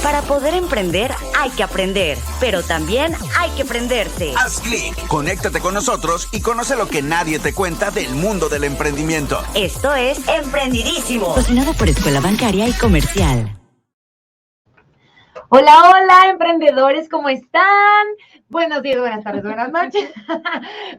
Para poder emprender hay que aprender, pero también hay que prenderse. Haz clic, conéctate con nosotros y conoce lo que nadie te cuenta del mundo del emprendimiento. Esto es Emprendidísimo, cocinado por Escuela Bancaria y Comercial. Hola, hola, emprendedores, ¿cómo están? Buenos días, buenas tardes, buenas noches.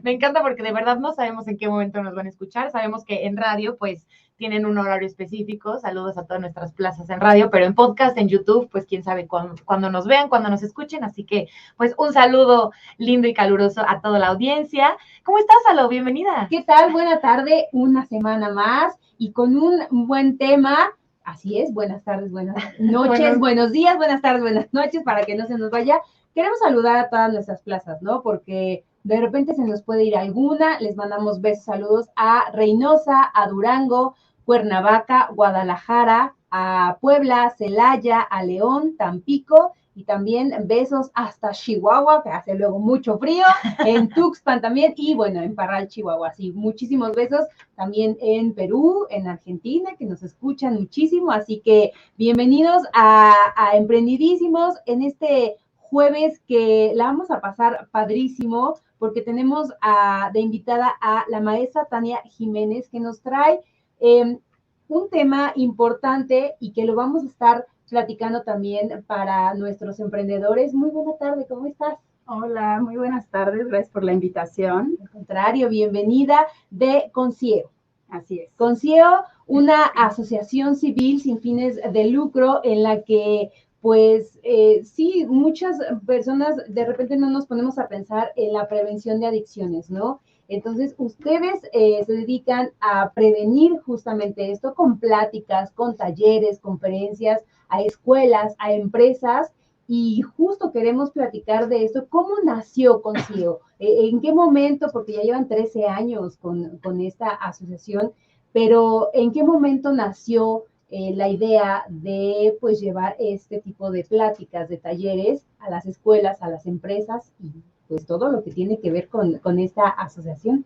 Me encanta porque de verdad no sabemos en qué momento nos van a escuchar. Sabemos que en radio, pues, tienen un horario específico. Saludos a todas nuestras plazas en radio, pero en podcast, en YouTube, pues, quién sabe cuándo nos vean, cuándo nos escuchen. Así que, pues, un saludo lindo y caluroso a toda la audiencia. ¿Cómo estás, Alo? Bienvenida. ¿Qué tal? Buena tarde, una semana más y con un buen tema. Así es, buenas tardes, buenas noches, buenos días, buenas tardes, buenas noches, para que no se nos vaya. Queremos saludar a todas nuestras plazas, ¿no? Porque de repente se nos puede ir alguna. Les mandamos besos, saludos a Reynosa, a Durango, Cuernavaca, Guadalajara, a Puebla, Celaya, a León, Tampico, y también besos hasta Chihuahua, que hace luego mucho frío, en Tuxpan también, y bueno, en Parral, Chihuahua, sí, muchísimos besos, también en Perú, en Argentina, que nos escuchan muchísimo, así que bienvenidos a Emprendidísimos en este jueves que la vamos a pasar padrísimo, porque tenemos de invitada a la maestra Tania Jiménez, que nos trae un tema importante y que lo vamos a estar platicando también para nuestros emprendedores. Muy buena tarde, ¿cómo estás? Hola, muy buenas tardes, gracias por la invitación. Al contrario, bienvenida de Concieo. Así es. Concieo, una asociación civil sin fines de lucro en la que, pues, sí, muchas personas de repente no nos ponemos a pensar en la prevención de adicciones, ¿no? Entonces, ustedes se dedican a prevenir justamente esto con pláticas, con talleres, conferencias, a escuelas, a empresas, y justo queremos platicar de esto. ¿Cómo nació Concieo? ¿En qué momento? Porque ya llevan 13 años con esta asociación, pero ¿en qué momento nació la idea de, pues, llevar este tipo de pláticas, de talleres a las escuelas, a las empresas y pues todo lo que tiene que ver con esta asociación?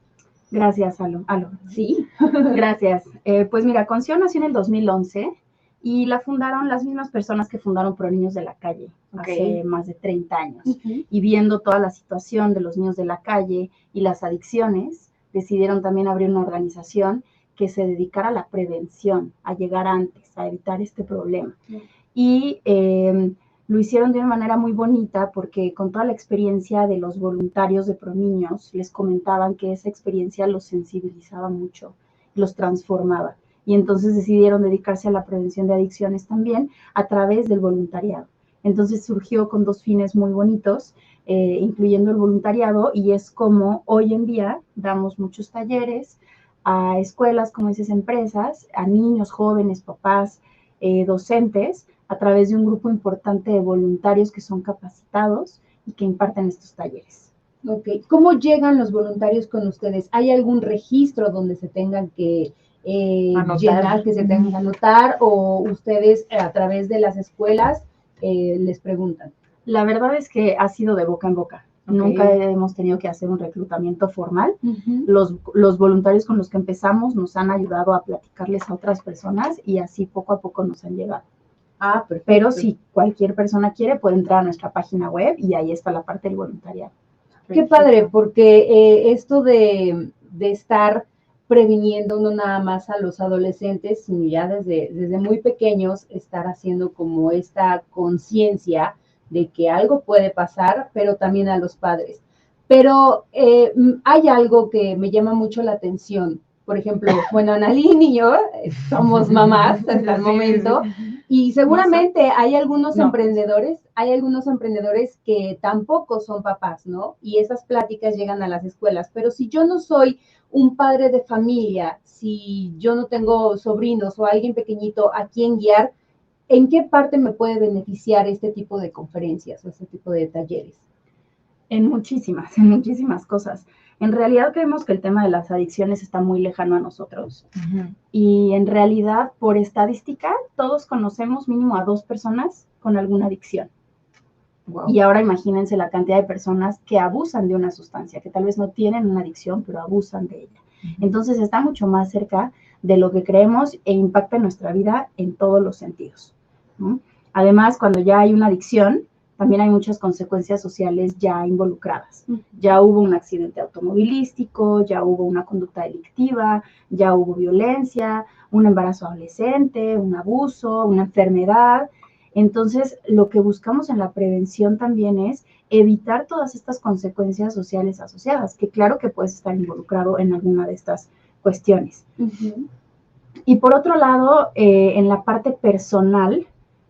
Gracias, Alo. Sí. Gracias. Pues mira, Concieo nació en el 2011 y la fundaron las mismas personas que fundaron Pro Niños de la Calle hace más de 30 años. Uh-huh. Y viendo toda la situación de los niños de la calle y las adicciones, decidieron también abrir una organización que se dedicara a la prevención, a llegar antes, a evitar este problema. Uh-huh. Y lo hicieron de una manera muy bonita porque con toda la experiencia de los voluntarios de Pro Niños, les comentaban que esa experiencia los sensibilizaba mucho, los transformaba. Y entonces decidieron dedicarse a la prevención de adicciones también a través del voluntariado. Entonces surgió con dos fines muy bonitos, incluyendo el voluntariado, y es como hoy en día damos muchos talleres a escuelas, como dices, empresas, a niños, jóvenes, papás, docentes, a través de un grupo importante de voluntarios que son capacitados y que imparten estos talleres. Ok, ¿cómo llegan los voluntarios con ustedes? ¿Hay algún registro donde se tengan que llenar, que se tengan que anotar, o ustedes a través de las escuelas les preguntan? La verdad es que ha sido de boca en boca. Okay. Nunca hemos tenido que hacer un reclutamiento formal. Uh-huh. Los voluntarios con los que empezamos nos han ayudado a platicarles a otras personas y así poco a poco nos han llegado. Ah, perfecto. Pero si cualquier persona quiere, puede entrar a nuestra página web y ahí está la parte del voluntariado. Qué padre, porque esto de estar previniendo no nada más a los adolescentes, sino ya desde muy pequeños estar haciendo como esta conciencia de que algo puede pasar, pero también a los padres. Pero hay algo que me llama mucho la atención. Por ejemplo, bueno, Analín y yo somos mamás hasta el momento, y seguramente hay algunos emprendedores que tampoco son papás, ¿no? Y esas pláticas llegan a las escuelas. Pero si yo no soy un padre de familia, si yo no tengo sobrinos o alguien pequeñito a quien guiar, ¿en qué parte me puede beneficiar este tipo de conferencias o este tipo de talleres? En muchísimas cosas. En realidad creemos que el tema de las adicciones está muy lejano a nosotros. Uh-huh. Y en realidad, por estadística, todos conocemos mínimo a 2 personas con alguna adicción. Wow. Y ahora imagínense la cantidad de personas que abusan de una sustancia, que tal vez no tienen una adicción, pero abusan de ella. Uh-huh. Entonces está mucho más cerca de lo que creemos e impacta en nuestra vida en todos los sentidos, ¿no? Además, cuando ya hay una adicción, también hay muchas consecuencias sociales ya involucradas. Ya hubo un accidente automovilístico, ya hubo una conducta delictiva, ya hubo violencia, un embarazo adolescente, un abuso, una enfermedad. Entonces, lo que buscamos en la prevención también es evitar todas estas consecuencias sociales asociadas, que claro que puedes estar involucrado en alguna de estas cuestiones. Y por otro lado, en la parte personal,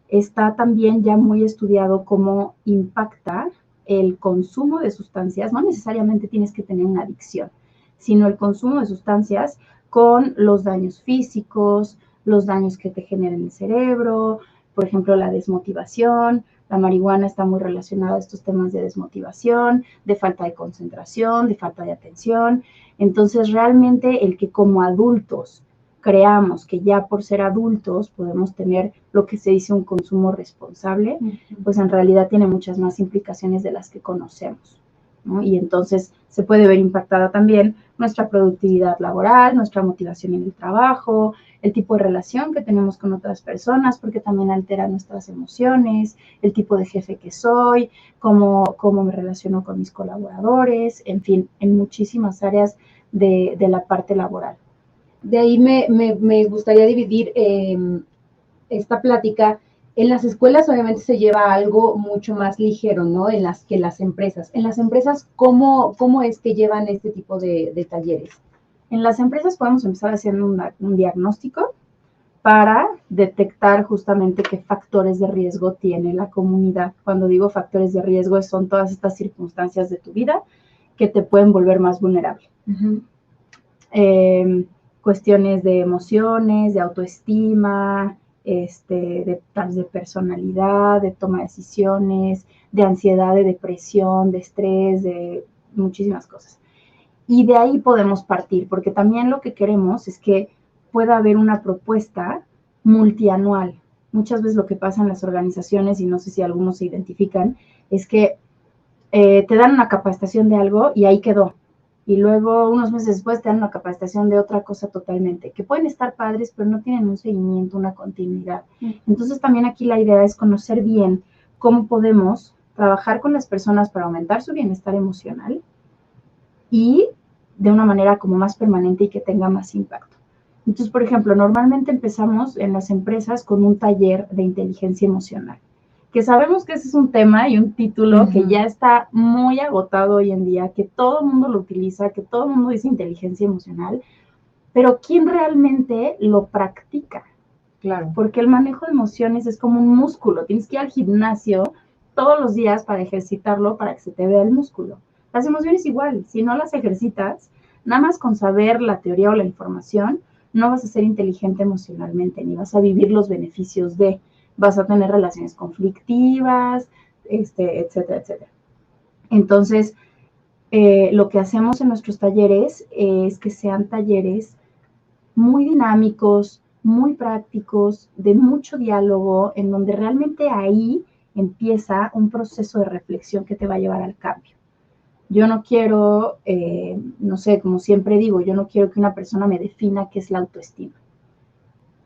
está también ya muy estudiado cómo impacta el consumo de sustancias. No necesariamente tienes que tener una adicción, sino el consumo de sustancias con los daños físicos, los daños que te genera en el cerebro, por ejemplo, la desmotivación. La marihuana está muy relacionada a estos temas de desmotivación, de falta de concentración, de falta de atención. Entonces, realmente el que como adultos creamos que ya por ser adultos podemos tener lo que se dice un consumo responsable, pues en realidad tiene muchas más implicaciones de las que conocemos, ¿no? Y entonces se puede ver impactada también nuestra productividad laboral, nuestra motivación en el trabajo, el tipo de relación que tenemos con otras personas, porque también altera nuestras emociones, el tipo de jefe que soy, cómo me relaciono con mis colaboradores, en fin, en muchísimas áreas de la parte laboral. De ahí me gustaría dividir esta plática. En las escuelas obviamente se lleva algo mucho más ligero, ¿no? En las empresas. En las empresas, ¿cómo es que llevan este tipo de talleres? En las empresas podemos empezar haciendo un diagnóstico para detectar justamente qué factores de riesgo tiene la comunidad. Cuando digo factores de riesgo, son todas estas circunstancias de tu vida que te pueden volver más vulnerable. Cuestiones de emociones, de autoestima, de personalidad, de toma de decisiones, de ansiedad, de depresión, de estrés, de muchísimas cosas. Y de ahí podemos partir, porque también lo que queremos es que pueda haber una propuesta multianual. Muchas veces lo que pasa en las organizaciones, y no sé si algunos se identifican, es que te dan una capacitación de algo y ahí quedó. Y luego, unos meses después, te dan una capacitación de otra cosa totalmente, que pueden estar padres, pero no tienen un seguimiento, una continuidad. Entonces, también aquí la idea es conocer bien cómo podemos trabajar con las personas para aumentar su bienestar emocional y de una manera como más permanente y que tenga más impacto. Entonces, por ejemplo, normalmente empezamos en las empresas con un taller de inteligencia emocional, que sabemos que ese es un tema y un título que ya está muy agotado hoy en día, que todo el mundo lo utiliza, que todo el mundo dice inteligencia emocional, pero ¿quién realmente lo practica? Claro. Porque el manejo de emociones es como un músculo, tienes que ir al gimnasio todos los días para ejercitarlo, para que se te vea el músculo. Las emociones igual, si no las ejercitas, nada más con saber la teoría o la información, no vas a ser inteligente emocionalmente, ni vas a vivir los beneficios vas a tener relaciones conflictivas, etcétera, etcétera. Entonces, lo que hacemos en nuestros talleres es que sean talleres muy dinámicos, muy prácticos, de mucho diálogo, en donde realmente ahí empieza un proceso de reflexión que te va a llevar al cambio. Yo no quiero, no sé, como siempre digo, yo no quiero que una persona me defina qué es la autoestima.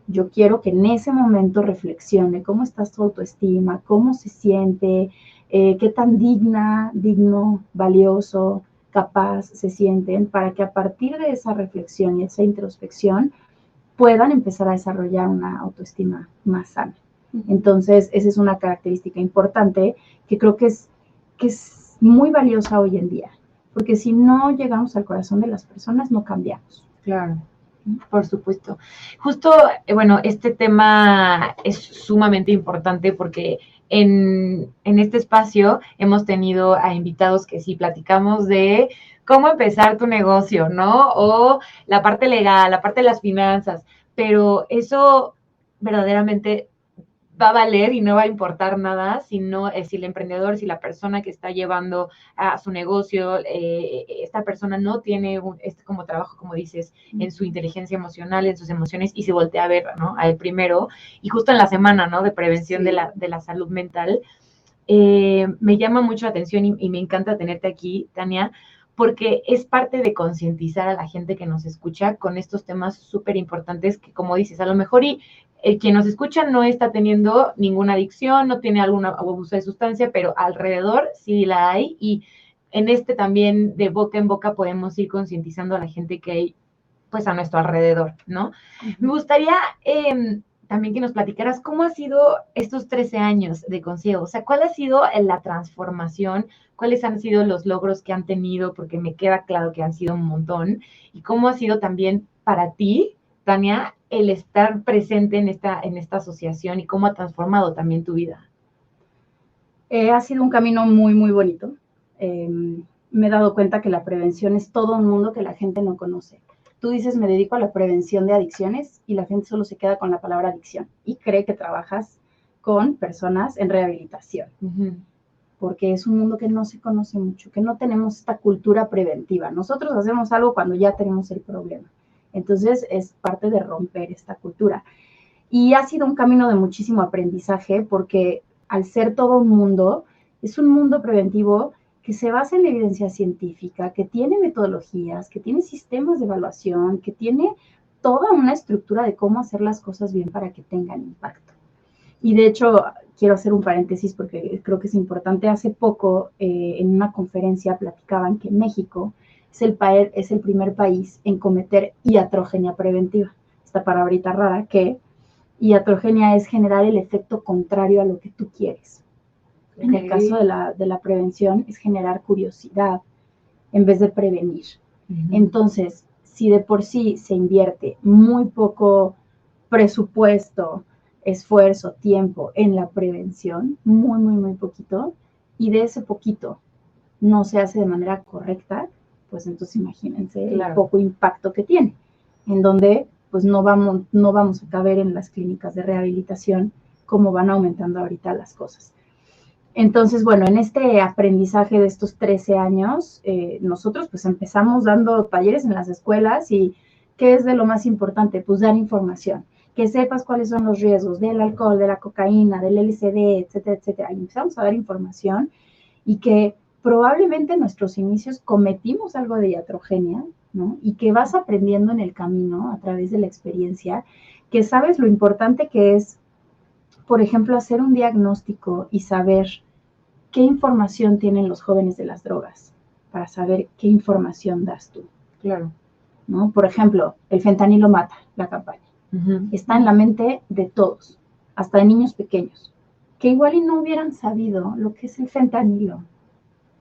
Yo quiero que en ese momento reflexione cómo está su autoestima, cómo se siente, qué tan digno, valioso, capaz se sienten, para que a partir de esa reflexión y esa introspección puedan empezar a desarrollar una autoestima más sana. Entonces, esa es una característica importante que creo que es muy valiosa hoy en día, porque si no llegamos al corazón de las personas, no cambiamos. Claro. Por supuesto. Justo, bueno, este tema es sumamente importante porque en este espacio hemos tenido a invitados que sí platicamos de cómo empezar tu negocio, ¿no? O la parte legal, la parte de las finanzas, pero eso verdaderamente va a valer y no va a importar nada si el emprendedor, si la persona que está llevando a su negocio, esta persona no tiene como trabajo, como dices, en su inteligencia emocional, en sus emociones, y se voltea a ver, ¿no? A él primero, y justo en la semana, ¿no? De prevención de la salud mental, me llama mucho la atención y me encanta tenerte aquí, Tania, porque es parte de concientizar a la gente que nos escucha con estos temas súper importantes que, como dices, a lo mejor el quien nos escucha no está teniendo ninguna adicción, no tiene algún abuso de sustancia, pero alrededor sí la hay, y en también de boca en boca podemos ir concientizando a la gente que hay pues a nuestro alrededor, ¿no? Me gustaría también que nos platicaras cómo ha sido estos 13 años de Conciego, o sea, cuál ha sido la transformación, cuáles han sido los logros que han tenido, porque me queda claro que han sido un montón, y cómo ha sido también para ti, Tania, el estar presente en esta asociación y cómo ha transformado también tu vida. Ha sido un camino muy, muy bonito. Me he dado cuenta que la prevención es todo un mundo que la gente no conoce. Tú dices, me dedico a la prevención de adicciones, y la gente solo se queda con la palabra adicción y cree que trabajas con personas en rehabilitación. Porque es un mundo que no se conoce mucho, que no tenemos esta cultura preventiva. Nosotros hacemos algo cuando ya tenemos el problema. Entonces, es parte de romper esta cultura. Y ha sido un camino de muchísimo aprendizaje, porque al ser todo un mundo, es un mundo preventivo que se basa en la evidencia científica, que tiene metodologías, que tiene sistemas de evaluación, que tiene toda una estructura de cómo hacer las cosas bien para que tengan impacto. Y de hecho, quiero hacer un paréntesis porque creo que es importante. Hace poco, en una conferencia, platicaban que México es el primer país en cometer iatrogenia preventiva. Esta palabrita rara, que iatrogenia es generar el efecto contrario a lo que tú quieres. En el caso de la prevención es generar curiosidad en vez de prevenir. Entonces, si de por sí se invierte muy poco presupuesto, esfuerzo, tiempo en la prevención, muy, muy, muy poquito, y de ese poquito no se hace de manera correcta, pues entonces imagínense el poco impacto que tiene, en donde pues no vamos a caber en las clínicas de rehabilitación como van aumentando ahorita las cosas. Entonces, bueno, en este aprendizaje de estos 13 años, nosotros pues empezamos dando talleres en las escuelas, y ¿qué es de lo más importante? Pues dar información, que sepas cuáles son los riesgos del alcohol, de la cocaína, del LSD, etcétera, etcétera. Y empezamos a dar información, y que probablemente en nuestros inicios cometimos algo de iatrogenia, ¿no? Y que vas aprendiendo en el camino a través de la experiencia, que sabes lo importante que es, por ejemplo, hacer un diagnóstico y saber qué información tienen los jóvenes de las drogas, para saber qué información das tú. Claro. ¿No? Por ejemplo, el fentanilo mata, la campaña. Está en la mente de todos, hasta de niños pequeños, que igual y no hubieran sabido lo que es el fentanilo,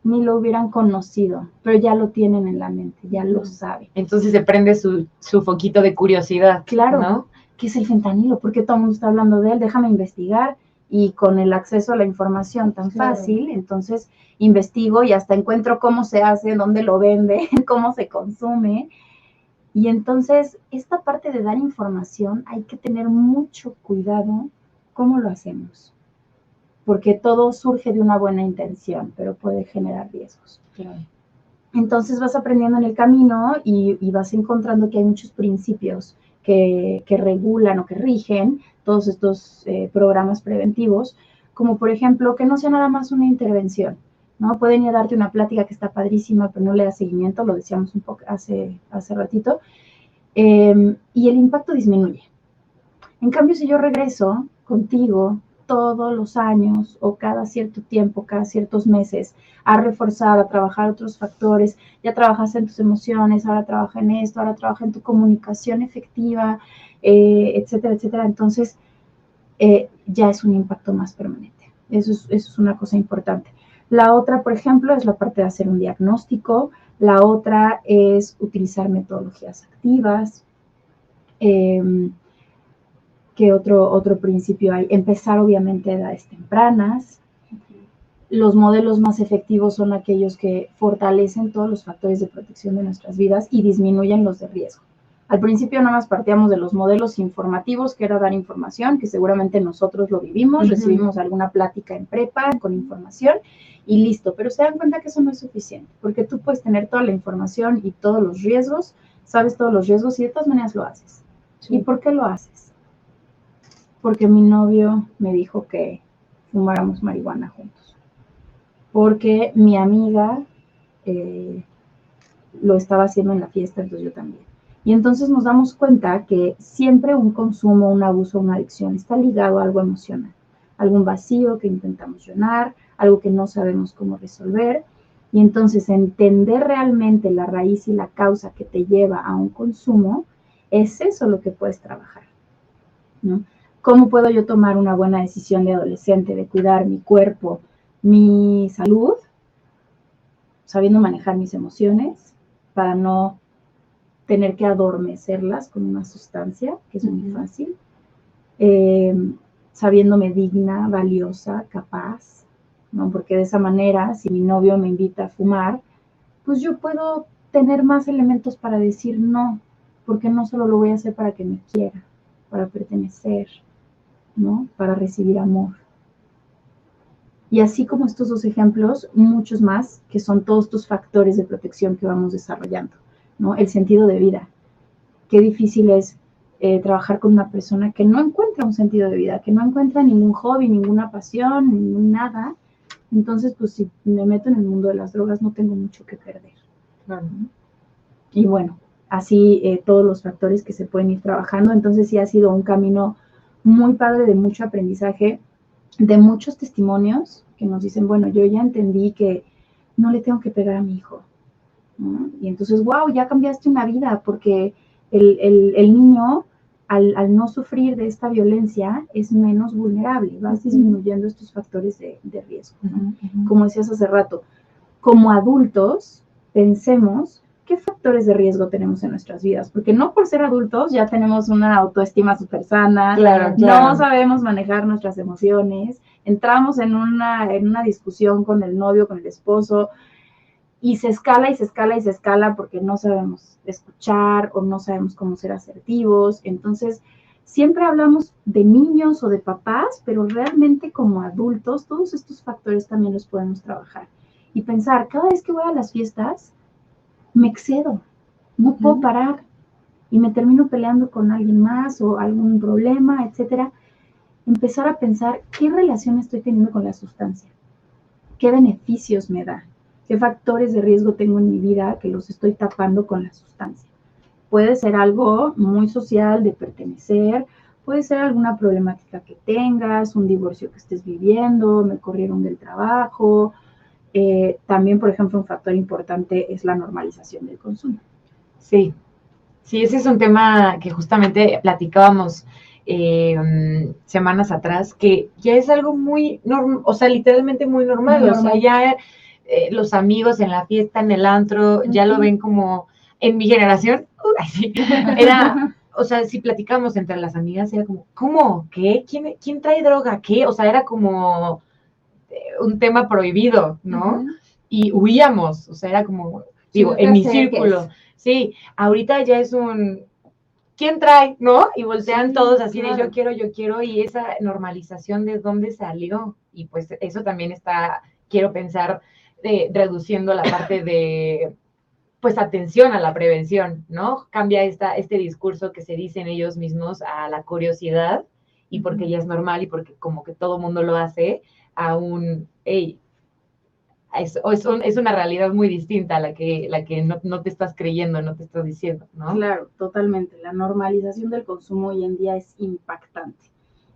ni lo hubieran conocido, pero ya lo tienen en la mente, ya lo saben. Entonces se prende su foquito de curiosidad. Claro, ¿no? ¿Qué es el fentanilo? ¿Por qué todo el mundo está hablando de él? Déjame investigar. Y con el acceso a la información tan fácil, entonces investigo y hasta encuentro cómo se hace, dónde lo vende, cómo se consume. Y entonces, esta parte de dar información, hay que tener mucho cuidado cómo lo hacemos, porque todo surge de una buena intención, pero puede generar riesgos. Claro. Entonces vas aprendiendo en el camino, y vas encontrando que hay muchos principios que regulan o que rigen todos estos programas preventivos, como por ejemplo que no sea nada más una intervención, ¿no? Pueden ir a darte una plática que está padrísima, pero no le da seguimiento, lo decíamos un poco hace ratito, y el impacto disminuye. En cambio, si yo regreso contigo todos los años o cada cierto tiempo, cada ciertos meses, a reforzar, a trabajar otros factores, ya trabajaste en tus emociones, ahora trabaja en esto, ahora trabaja en tu comunicación efectiva, etcétera, etcétera. Entonces, ya es un impacto más permanente. Eso es una cosa importante. La otra, por ejemplo, es la parte de hacer un diagnóstico. La otra es utilizar metodologías activas. ¿Qué otro principio hay? Empezar, obviamente, a edades tempranas. Los modelos más efectivos son aquellos que fortalecen todos los factores de protección de nuestras vidas y disminuyen los de riesgo. Al principio nada más partíamos de los modelos informativos, que era dar información, que seguramente nosotros lo vivimos, recibimos alguna plática en prepa con información y listo, pero se dan cuenta que eso no es suficiente, porque tú puedes tener toda la información y todos los riesgos, sabes todos los riesgos y de todas maneras lo haces. Sí. ¿Y por qué lo haces? Porque mi novio me dijo que fumáramos marihuana juntos. Porque mi amiga lo estaba haciendo en la fiesta, entonces yo también. Y entonces nos damos cuenta que siempre un consumo, un abuso, una adicción está ligado a algo emocional, algún vacío que intentamos llenar, algo que no sabemos cómo resolver. Y entonces entender realmente la raíz y la causa que te lleva a un consumo, es eso lo que puedes trabajar, ¿no? ¿Cómo puedo yo tomar una buena decisión de adolescente, de cuidar mi cuerpo, mi salud, sabiendo manejar mis emociones para no tener que adormecerlas con una sustancia, que es muy fácil, sabiéndome digna, valiosa, capaz, ¿no? Porque de esa manera, si mi novio me invita a fumar, pues yo puedo tener más elementos para decir no, porque no solo lo voy a hacer para que me quiera, para pertenecer, ¿no? Para recibir amor. Y así como estos dos ejemplos, muchos más, que son todos estos factores de protección que vamos desarrollando, ¿no? El sentido de vida. Qué difícil es trabajar con una persona que no encuentra un sentido de vida, que no encuentra ningún hobby, ninguna pasión, ningún nada. Entonces, pues si me meto en el mundo de las drogas, no tengo mucho que perder. Claro. Y bueno, así todos los factores que se pueden ir trabajando. Entonces sí ha sido un camino muy padre, de mucho aprendizaje, de muchos testimonios que nos dicen, bueno, yo ya entendí que no le tengo que pegar a mi hijo, ¿no? Y entonces, wow, ya cambiaste una vida, porque el niño, al no sufrir de esta violencia, es menos vulnerable, vas disminuyendo estos factores de riesgo, ¿no? Como decías hace rato, como adultos, pensemos qué factores de riesgo tenemos en nuestras vidas, porque no por ser adultos ya tenemos una autoestima súper sana, Claro. no sabemos manejar nuestras emociones, entramos en una discusión con el novio, con el esposo, y se escala y se escala y se escala porque no sabemos escuchar o no sabemos cómo ser asertivos. Entonces, siempre hablamos de niños o de papás, pero realmente como adultos, todos estos factores también los podemos trabajar. Y pensar, cada vez que voy a las fiestas, me excedo, no puedo parar y me termino peleando con alguien más o algún problema, etcétera. Empezar a pensar qué relación estoy teniendo con la sustancia, qué beneficios me da, qué factores de riesgo tengo en mi vida que los estoy tapando con la sustancia. Puede ser algo muy social, de pertenecer, puede ser alguna problemática que tengas, un divorcio que estés viviendo, me corrieron del trabajo. También, por ejemplo, un factor importante es la normalización del consumo. Sí, ese es un tema que justamente platicábamos semanas atrás, que ya es algo muy normal, o sea, literalmente muy normal. Muy normal. O sea, ya los amigos en la fiesta, en el antro, ya lo ven como, en mi generación, era, o sea, si platicamos entre las amigas, era como, ¿cómo? ¿Qué? ¿Quién trae droga? ¿Qué? O sea, era como un tema prohibido, ¿no? Y huíamos, o sea, era como, digo, en mi círculo. Sí, ahorita ya es un, ¿quién trae? ¿No? Y voltean todos así de yo quiero, y esa normalización de dónde salió. Y pues eso también está, quiero pensar, reduciendo la parte de, pues, atención a la prevención, ¿no? Cambia este discurso que se dicen ellos mismos a la curiosidad, y porque ya es normal y porque como que todo mundo lo hace, a un, hey, es una realidad muy distinta a la que no te estás creyendo, no te estás diciendo, ¿no? Claro, totalmente. La normalización del consumo hoy en día es impactante.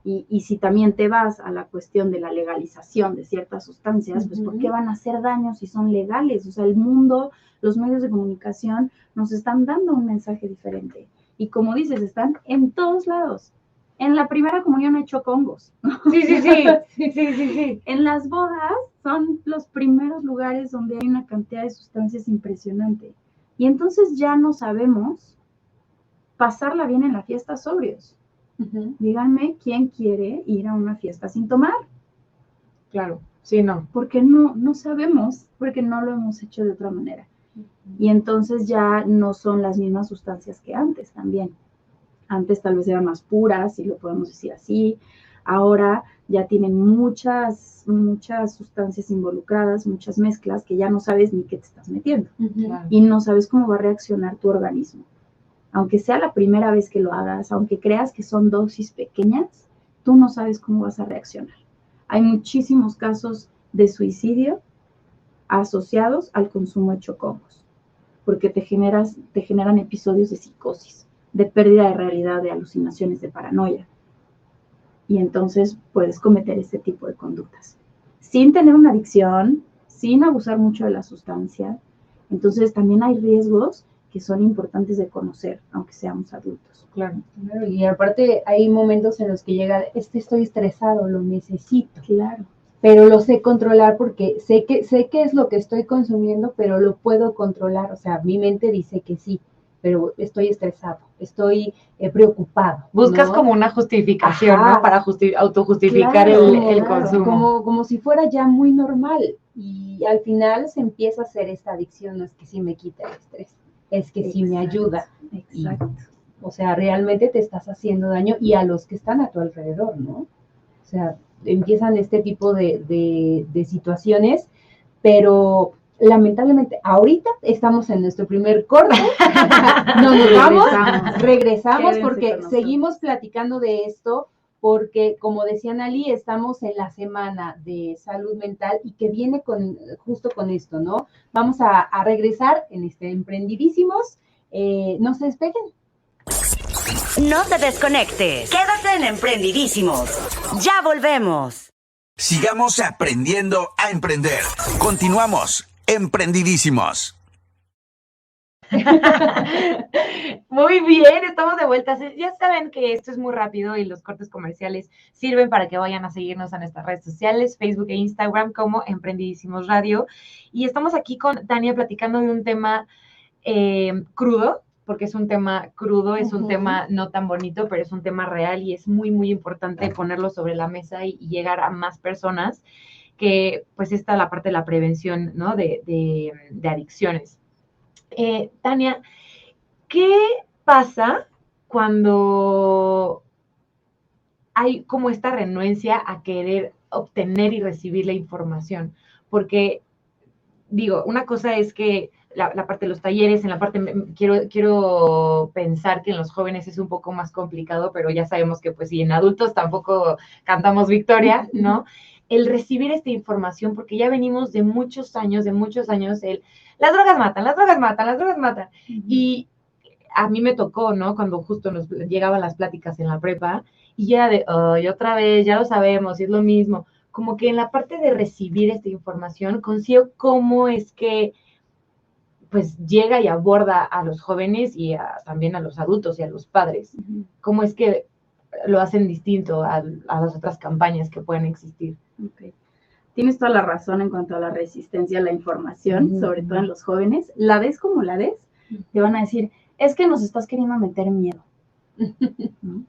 Y si también te vas a la cuestión de la legalización de ciertas sustancias, pues ¿por qué van a hacer daño si son legales? O sea, el mundo, los medios de comunicación nos están dando un mensaje diferente. Y como dices, están en todos lados. En la primera comunión hay chocongos. Sí. En las bodas son los primeros lugares donde hay una cantidad de sustancias impresionante. Y entonces ya no sabemos pasarla bien en la fiesta sobrios. Díganme quién quiere ir a una fiesta sin tomar. Claro, sí, no. Porque no sabemos, porque no lo hemos hecho de otra manera. Y entonces ya no son las mismas sustancias que antes también. Antes tal vez eran más puras, si lo podemos decir así. Ahora ya tienen muchas sustancias involucradas, muchas mezclas que ya no sabes ni qué te estás metiendo. Y no sabes cómo va a reaccionar tu organismo. Aunque sea la primera vez que lo hagas, aunque creas que son dosis pequeñas, tú no sabes cómo vas a reaccionar. Hay muchísimos casos de suicidio asociados al consumo de chocongos. porque te generan episodios de psicosis, de pérdida de realidad, de alucinaciones, de paranoia. Y entonces puedes cometer este tipo de conductas. Sin tener una adicción, sin abusar mucho de la sustancia. Entonces también hay riesgos que son importantes de conocer, aunque seamos adultos. Claro. Y aparte hay momentos en los que llega, estoy estresado, lo necesito. Claro. Pero lo sé controlar porque sé que es lo que estoy consumiendo, pero lo puedo controlar. O sea, mi mente dice que sí, pero estoy estresado, estoy preocupado. Buscas ¿no? como una justificación, Ajá. ¿no? Para autojustificar Claro, el claro. consumo. Como si fuera ya muy normal. Y al final se empieza a hacer esta adicción, no es que sí me quita el estrés, es que sí me ayuda. Exacto. O sea, realmente te estás haciendo daño y a los que están a tu alrededor, ¿no? O sea, empiezan este tipo de situaciones, pero lamentablemente ahorita estamos en nuestro primer corte. No nos vamos, regresamos Quédense porque con nosotros. seguimos platicando de esto, porque como decía Nali, estamos en la semana de salud mental y que viene justo con esto, ¿no? Vamos a regresar en este Emprendidísimos. No se despeguen. No te desconectes. Quédate en Emprendidísimos. Ya volvemos. Sigamos aprendiendo a emprender. Continuamos, Emprendidísimos. Muy bien, estamos de vuelta. Ya saben que esto es muy rápido y los cortes comerciales sirven para que vayan a seguirnos a nuestras redes sociales, Facebook e Instagram como Emprendidísimos Radio. Y estamos aquí con Tania platicando de un tema crudo, porque es un tema crudo, es un tema no tan bonito, pero es un tema real y es muy, muy importante ponerlo sobre la mesa y llegar a más personas, que pues está la parte de la prevención, ¿no? de adicciones. Tania, ¿qué pasa cuando hay como esta renuencia a querer obtener y recibir la información? Porque, digo, una cosa es que la parte de los talleres, en la parte, quiero pensar que en los jóvenes es un poco más complicado, pero ya sabemos que pues sí, en adultos tampoco cantamos victoria, ¿no? El recibir esta información, porque ya venimos de muchos años, las drogas matan, las drogas matan, las drogas matan. Y a mí me tocó, ¿no? Cuando justo nos llegaban las pláticas en la prepa, y ya de, y otra vez, ya lo sabemos, y es lo mismo. Como que en la parte de recibir esta información, consigo cómo es que pues llega y aborda a los jóvenes y también a los adultos y a los padres. ¿Cómo es que lo hacen distinto a las otras campañas que pueden existir? Okay. Tienes toda la razón en cuanto a la resistencia a la información, sobre todo en los jóvenes. La des como la des, te van a decir, es que nos estás queriendo meter miedo. ¿No?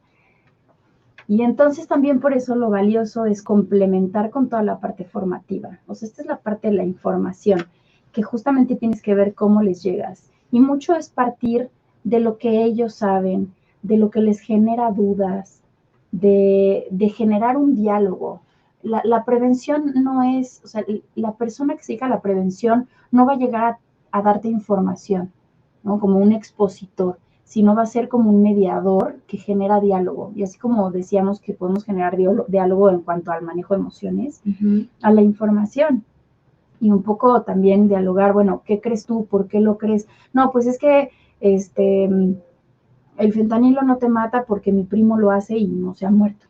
Y entonces también por eso lo valioso es complementar con toda la parte formativa. O sea, esta es la parte de la información, que justamente tienes que ver cómo les llegas. Y mucho es partir de lo que ellos saben, de lo que les genera dudas, de generar un diálogo. La prevención no es, o sea, la persona que siga la prevención no va a llegar a darte información, ¿no? Como un expositor, sino va a ser como un mediador que genera diálogo. Y así como decíamos que podemos generar diálogo en cuanto al manejo de emociones, a la información. Y un poco también dialogar, bueno, ¿qué crees tú? ¿Por qué lo crees? No, pues es que el fentanilo no te mata porque mi primo lo hace y no se ha muerto.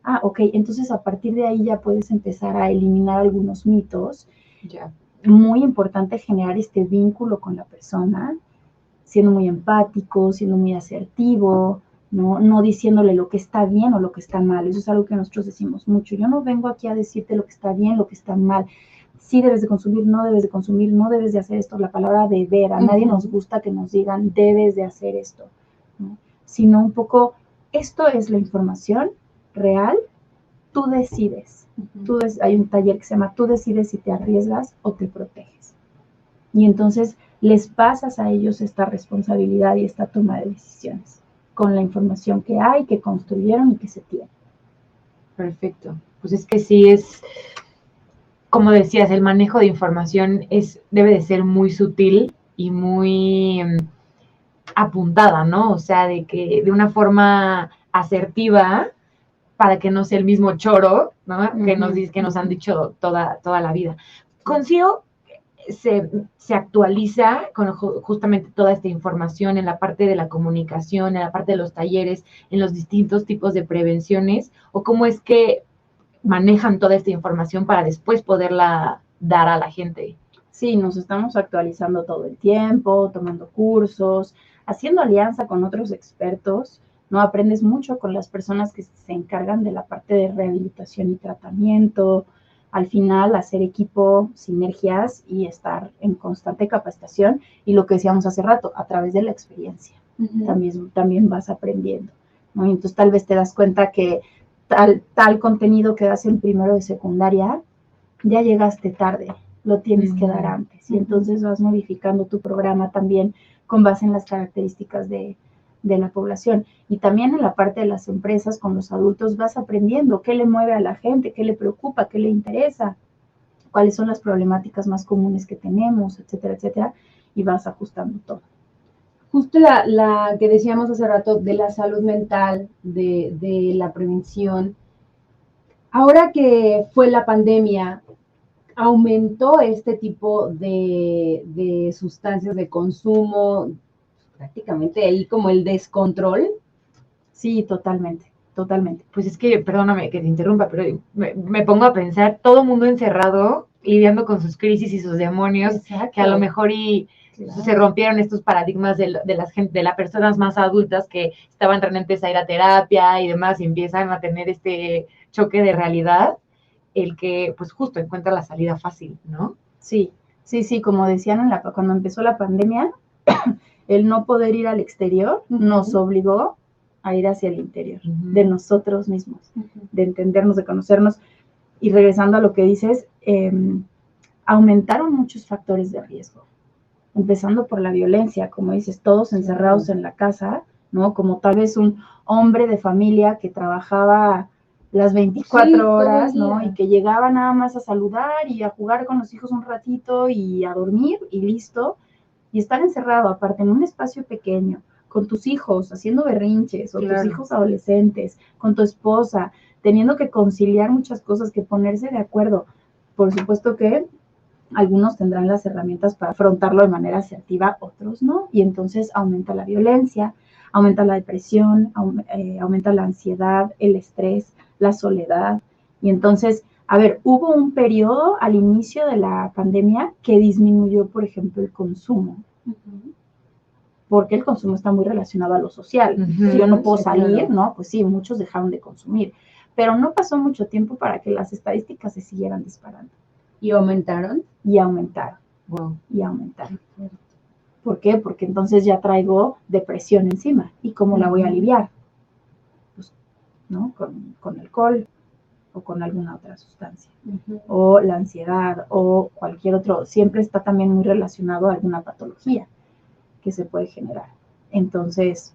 Ah, ok, entonces a partir de ahí ya puedes empezar a eliminar algunos mitos. Ya. Muy importante generar este vínculo con la persona, siendo muy empático, siendo muy asertivo, no diciéndole lo que está bien o lo que está mal. Eso es algo que nosotros decimos mucho. Yo no vengo aquí a decirte lo que está bien, lo que está mal. Sí debes de consumir, no debes de consumir, no debes de hacer esto. La palabra deber, a nadie nos gusta que nos digan debes de hacer esto, ¿no? Sino un poco, esto es la información real, tú decides. Hay un taller que se llama Tú decides si te arriesgas o te proteges. Y entonces les pasas a ellos esta responsabilidad y esta toma de decisiones con la información que hay, que construyeron y que se tiene. Perfecto. Pues es que sí es, como decías, el manejo de información debe de ser muy sutil y muy apuntada, ¿no? O sea, de una forma asertiva para que no sea el mismo choro, ¿no? Que nos han dicho toda la vida. Consigo, se actualiza con justamente toda esta información en la parte de la comunicación, en la parte de los talleres, en los distintos tipos de prevenciones, o cómo es que manejan toda esta información para después poderla dar a la gente? Sí, nos estamos actualizando todo el tiempo, tomando cursos, haciendo alianza con otros expertos, ¿no? Aprendes mucho con las personas que se encargan de la parte de rehabilitación y tratamiento. Al final, hacer equipo, sinergias y estar en constante capacitación. Y lo que decíamos hace rato, a través de la experiencia, también vas aprendiendo, ¿no? Y entonces tal vez te das cuenta que tal contenido que das en primero de secundaria, ya llegaste tarde, lo tienes que dar antes. Y entonces vas modificando tu programa también con base en las características de la población. Y también en la parte de las empresas, con los adultos, vas aprendiendo qué le mueve a la gente, qué le preocupa, qué le interesa, cuáles son las problemáticas más comunes que tenemos, etcétera, etcétera, y vas ajustando todo. Justo la que decíamos hace rato de la salud mental, de la prevención. Ahora que fue la pandemia, aumentó este tipo de sustancias de consumo, prácticamente ahí como el descontrol. Sí, totalmente, totalmente. Pues es que, perdóname que te interrumpa, pero me pongo a pensar, todo mundo encerrado, lidiando con sus crisis y sus demonios, Exacto. que a lo mejor Claro. se rompieron estos paradigmas de las personas más adultas que estaban realmente a ir a terapia y demás, y empiezan a tener este choque de realidad, el que pues justo encuentra la salida fácil, ¿no? Sí, como decían cuando empezó la pandemia, el no poder ir al exterior nos obligó a ir hacia el interior, de nosotros mismos, de entendernos, de conocernos. Y regresando a lo que dices, aumentaron muchos factores de riesgo, empezando por la violencia, como dices, todos encerrados en la casa, ¿no? Como tal vez un hombre de familia que trabajaba las 24 horas, ¿no? Y que llegaba nada más a saludar y a jugar con los hijos un ratito y a dormir y listo. Y estar encerrado, aparte, en un espacio pequeño, con tus hijos haciendo berrinches, o tus hijos adolescentes, con tu esposa, teniendo que conciliar muchas cosas, que ponerse de acuerdo. Por supuesto que algunos tendrán las herramientas para afrontarlo de manera asertiva, otros no. Y entonces aumenta la violencia, aumenta la depresión, aumenta la ansiedad, el estrés, la soledad. Y entonces, a ver, hubo un periodo al inicio de la pandemia que disminuyó, por ejemplo, el consumo. Porque el consumo está muy relacionado a lo social. Si yo no puedo salir, ¿no? Pues sí, muchos dejaron de consumir. Pero no pasó mucho tiempo para que las estadísticas se siguieran disparando. ¿Y aumentaron? Y aumentaron. Wow. Y aumentaron. ¿Por qué? Porque entonces ya traigo depresión encima. ¿Y cómo la voy a aliviar? Pues, ¿no? Con alcohol o con alguna otra sustancia. O la ansiedad o cualquier otro. Siempre está también muy relacionado a alguna patología que se puede generar. Entonces,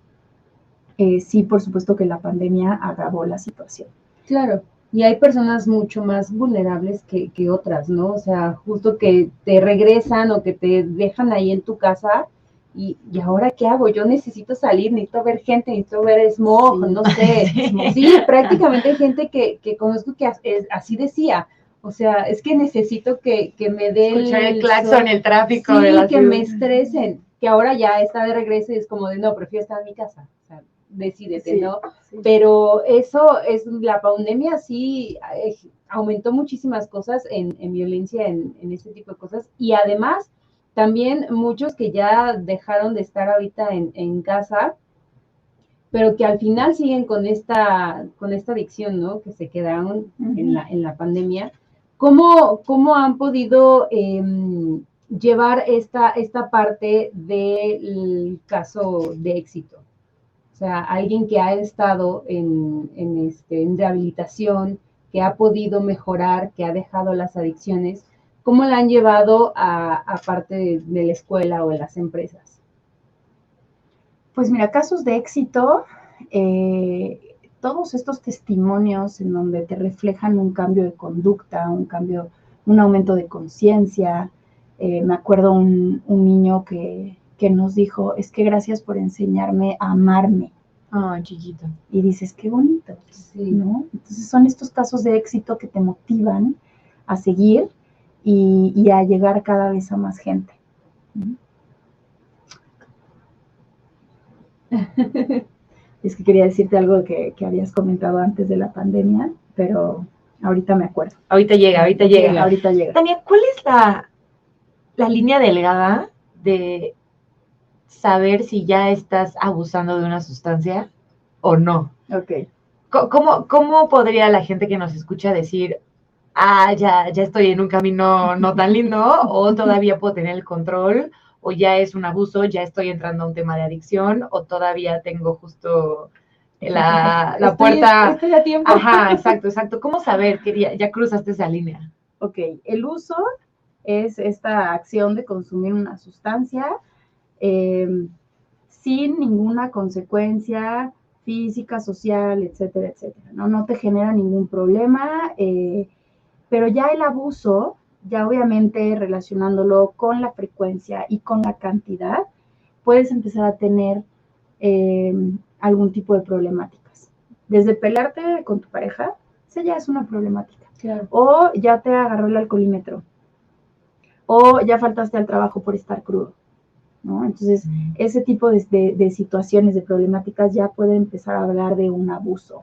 sí, por supuesto que la pandemia agravó la situación. Claro. Y hay personas mucho más vulnerables que otras, ¿no? O sea, justo que te regresan o que te dejan ahí en tu casa y ¿ahora qué hago? Yo necesito salir, necesito ver gente, necesito ver smog, no sé. Sí, prácticamente hay gente que conozco que así decía. O sea, es que necesito que me dé escuchar el claxon, el tráfico. Sí, de la que me estresen. Que ahora ya está de regreso y es como de, no, prefiero estar en mi casa. O sea, decídete, sí, ¿no? Sí. Pero eso es, la pandemia sí aumentó muchísimas cosas en violencia, en este tipo de cosas, y además también muchos que ya dejaron de estar ahorita en casa, pero que al final siguen con esta adicción, ¿no? Que se quedaron en la pandemia. ¿Cómo han podido llevar esta parte del caso de éxito? O sea, alguien que ha estado en rehabilitación, que ha podido mejorar, que ha dejado las adicciones, ¿cómo la han llevado a parte de la escuela o de las empresas? Pues mira, casos de éxito, todos estos testimonios en donde te reflejan un cambio de conducta, un aumento de conciencia. Me acuerdo un niño que nos dijo, es que gracias por enseñarme a amarme. Chiquito. Y dices, qué bonito, sí, ¿no? Entonces son estos casos de éxito que te motivan a seguir y a llegar cada vez a más gente. Es que quería decirte algo que habías comentado antes de la pandemia, pero ahorita me acuerdo. Ahorita llega. Ahorita llega. Tania, ¿cuál es la línea delgada de saber si ya estás abusando de una sustancia o no? Ok. ¿Cómo podría la gente que nos escucha decir, ya estoy en un camino no tan lindo, o todavía puedo tener el control, o ya es un abuso, ya estoy entrando a un tema de adicción, o todavía tengo justo la puerta? Estoy a tiempo. Ajá, exacto. ¿Cómo saber que ya cruzaste esa línea? Ok, el uso es esta acción de consumir una sustancia sin ninguna consecuencia física, social, etcétera, etcétera. No te genera ningún problema, pero ya el abuso, ya obviamente relacionándolo con la frecuencia y con la cantidad, puedes empezar a tener algún tipo de problemáticas. Desde pelearte con tu pareja, esa ya es una problemática. Claro. O ya te agarró el alcoholímetro. O ya faltaste al trabajo por estar crudo, ¿no? Entonces, ese tipo de situaciones, de problemáticas, ya puede empezar a hablar de un abuso.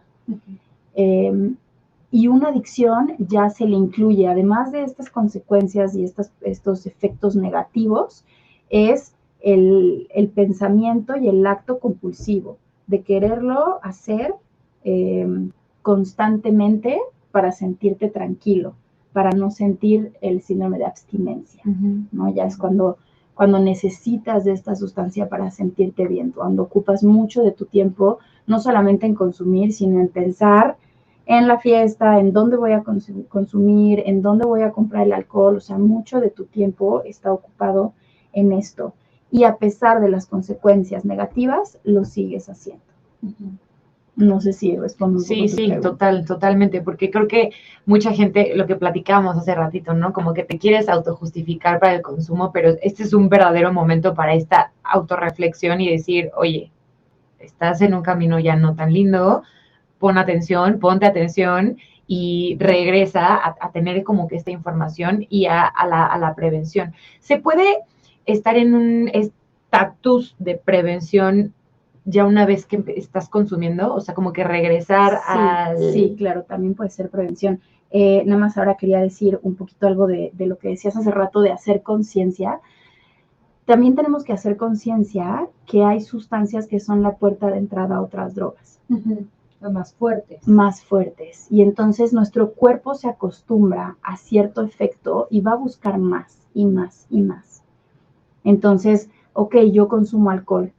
Y una adicción ya se le incluye, además de estas consecuencias y estos efectos negativos, es el pensamiento y el acto compulsivo de quererlo hacer constantemente para sentirte tranquilo, para no sentir el síndrome de abstinencia, ¿no? Ya es cuando necesitas de esta sustancia para sentirte bien, cuando ocupas mucho de tu tiempo, no solamente en consumir, sino en pensar en la fiesta, en dónde voy a consumir, en dónde voy a comprar el alcohol, o sea, mucho de tu tiempo está ocupado en esto. Y a pesar de las consecuencias negativas, lo sigues haciendo. No sé si respondo un poco tu pregunta. Totalmente, porque creo que mucha gente, lo que platicábamos hace ratito, ¿no? Como que te quieres autojustificar para el consumo, pero este es un verdadero momento para esta autorreflexión y decir, oye, estás en un camino ya no tan lindo, ponte atención y regresa a tener como que esta información y a la prevención. ¿Se puede estar en un estatus de prevención ya una vez que estás consumiendo? O sea, como que regresar Sí, claro, también puede ser prevención. Nada más ahora quería decir un poquito algo de lo que decías hace rato de hacer conciencia. También tenemos que hacer conciencia que hay sustancias que son la puerta de entrada a otras drogas. Más fuertes. Más fuertes. Y entonces nuestro cuerpo se acostumbra a cierto efecto y va a buscar más y más y más. Entonces, ok, yo consumo alcohol,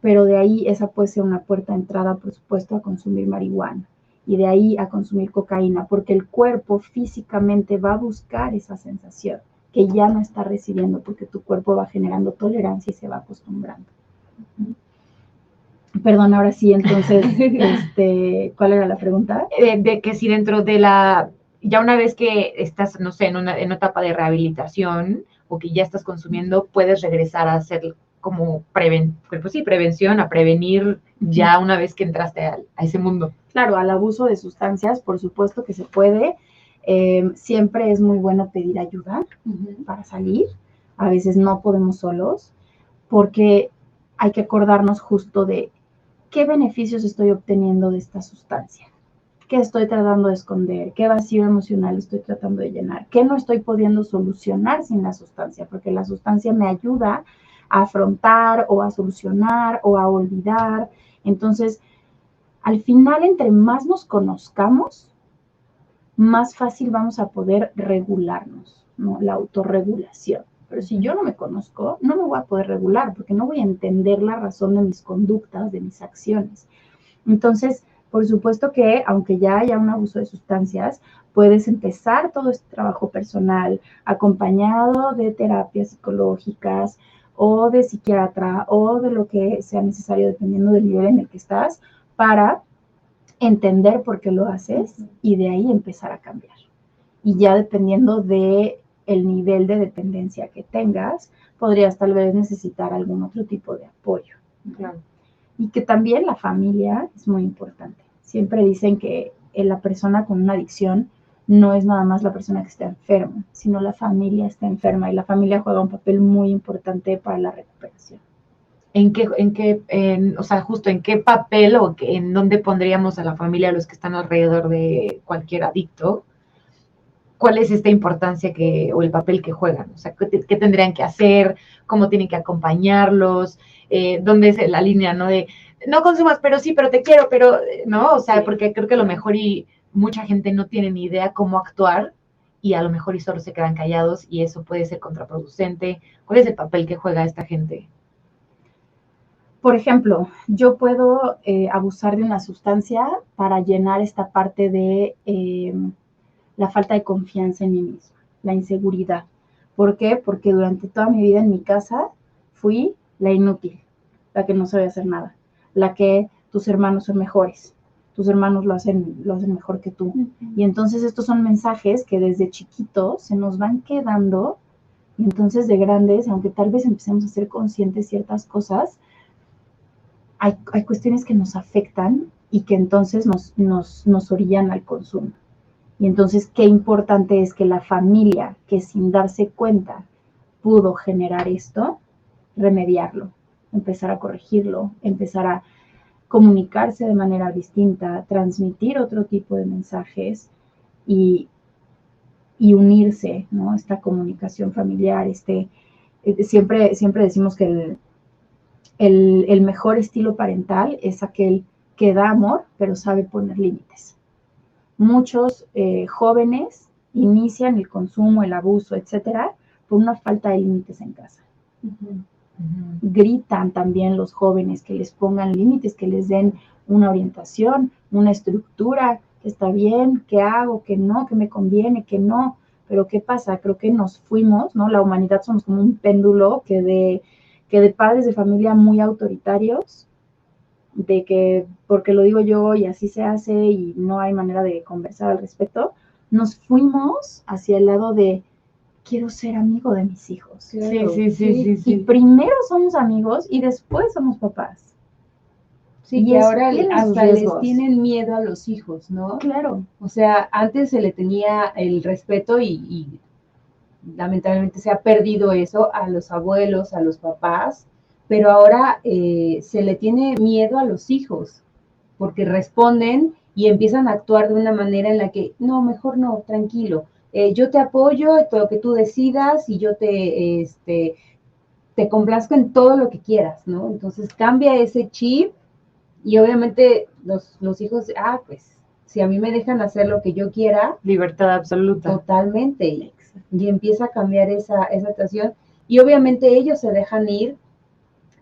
pero de ahí esa puede ser una puerta de entrada, por supuesto, a consumir marihuana y de ahí a consumir cocaína, porque el cuerpo físicamente va a buscar esa sensación que ya no está recibiendo, porque tu cuerpo va generando tolerancia y se va acostumbrando. Perdón, ahora sí, entonces, ¿cuál era la pregunta? De que si dentro de ya una vez que estás, no sé, en una etapa de rehabilitación o que ya estás consumiendo, puedes regresar a hacer como prevención, a prevenir ya una vez que entraste a ese mundo. Claro, al abuso de sustancias, por supuesto que se puede. Siempre es muy bueno pedir ayuda para salir. A veces no podemos solos, porque hay que acordarnos justo de qué beneficios estoy obteniendo de esta sustancia, qué estoy tratando de esconder, qué vacío emocional estoy tratando de llenar, qué no estoy pudiendo solucionar sin la sustancia, porque la sustancia me ayuda a afrontar o a solucionar o a olvidar. Entonces, al final, entre más nos conozcamos, más fácil vamos a poder regularnos, ¿no? La autorregulación. Pero si yo no me conozco, no me voy a poder regular porque no voy a entender la razón de mis conductas, de mis acciones. Entonces, por supuesto que aunque ya haya un abuso de sustancias, puedes empezar todo este trabajo personal acompañado de terapias psicológicas o de psiquiatra o de lo que sea necesario dependiendo del nivel en el que estás para entender por qué lo haces y de ahí empezar a cambiar. Y ya dependiendo de el nivel de dependencia que tengas, podrías tal vez necesitar algún otro tipo de apoyo. Claro. Y que también la familia es muy importante. Siempre dicen que la persona con una adicción no es nada más la persona que está enferma, sino la familia está enferma y la familia juega un papel muy importante para la recuperación. O sea, justo en qué papel o en dónde pondríamos a la familia, a los que están alrededor de cualquier adicto? ¿Cuál es esta importancia o el papel que juegan? O sea, ¿qué tendrían que hacer? ¿Cómo tienen que acompañarlos? ¿Dónde es la línea, no? De, no consumas, pero sí, pero te quiero, pero, ¿no? O sea, porque creo que a lo mejor y mucha gente no tiene ni idea cómo actuar y a lo mejor y solo se quedan callados y eso puede ser contraproducente. ¿Cuál es el papel que juega esta gente? Por ejemplo, yo puedo abusar de una sustancia para llenar esta parte de la falta de confianza en mí misma, la inseguridad. ¿Por qué? Porque durante toda mi vida en mi casa fui la inútil, la que no sabe hacer nada, la que tus hermanos son mejores, tus hermanos lo hacen mejor que tú. Y entonces estos son mensajes que desde chiquitos se nos van quedando, y entonces de grandes, aunque tal vez empecemos a ser conscientes de ciertas cosas, hay cuestiones que nos afectan y que entonces nos orillan al consumo. Y entonces, qué importante es que la familia, que sin darse cuenta pudo generar esto, remediarlo, empezar a corregirlo, empezar a comunicarse de manera distinta, transmitir otro tipo de mensajes y unirse, ¿no? Esta comunicación familiar, siempre decimos que el mejor estilo parental es aquel que da amor, pero sabe poner límites. Muchos jóvenes inician el consumo, el abuso, etcétera, por una falta de límites en casa. Gritan también los jóvenes que les pongan límites, que les den una orientación, una estructura, que está bien, que hago, que no, que me conviene, que no. Pero ¿qué pasa? Creo que nos fuimos, ¿no? La humanidad somos como un péndulo que de padres de familia muy autoritarios, de que porque lo digo yo y así se hace y no hay manera de conversar al respecto, nos fuimos hacia el lado de quiero ser amigo de mis hijos. Claro. Sí. Y primero somos amigos y después somos papás. Sí, y ahora hasta les tienen miedo a los hijos, ¿no? Claro. O sea, antes se le tenía el respeto y lamentablemente se ha perdido eso a los abuelos, a los papás, pero ahora se le tiene miedo a los hijos porque responden y empiezan a actuar de una manera en la que, no, mejor no, tranquilo, yo te apoyo, todo lo que tú decidas y yo te complazco en todo lo que quieras, ¿no? Entonces cambia ese chip y obviamente los hijos, pues si a mí me dejan hacer lo que yo quiera. Libertad absoluta. Totalmente. Y empieza a cambiar esa actuación y obviamente ellos se dejan ir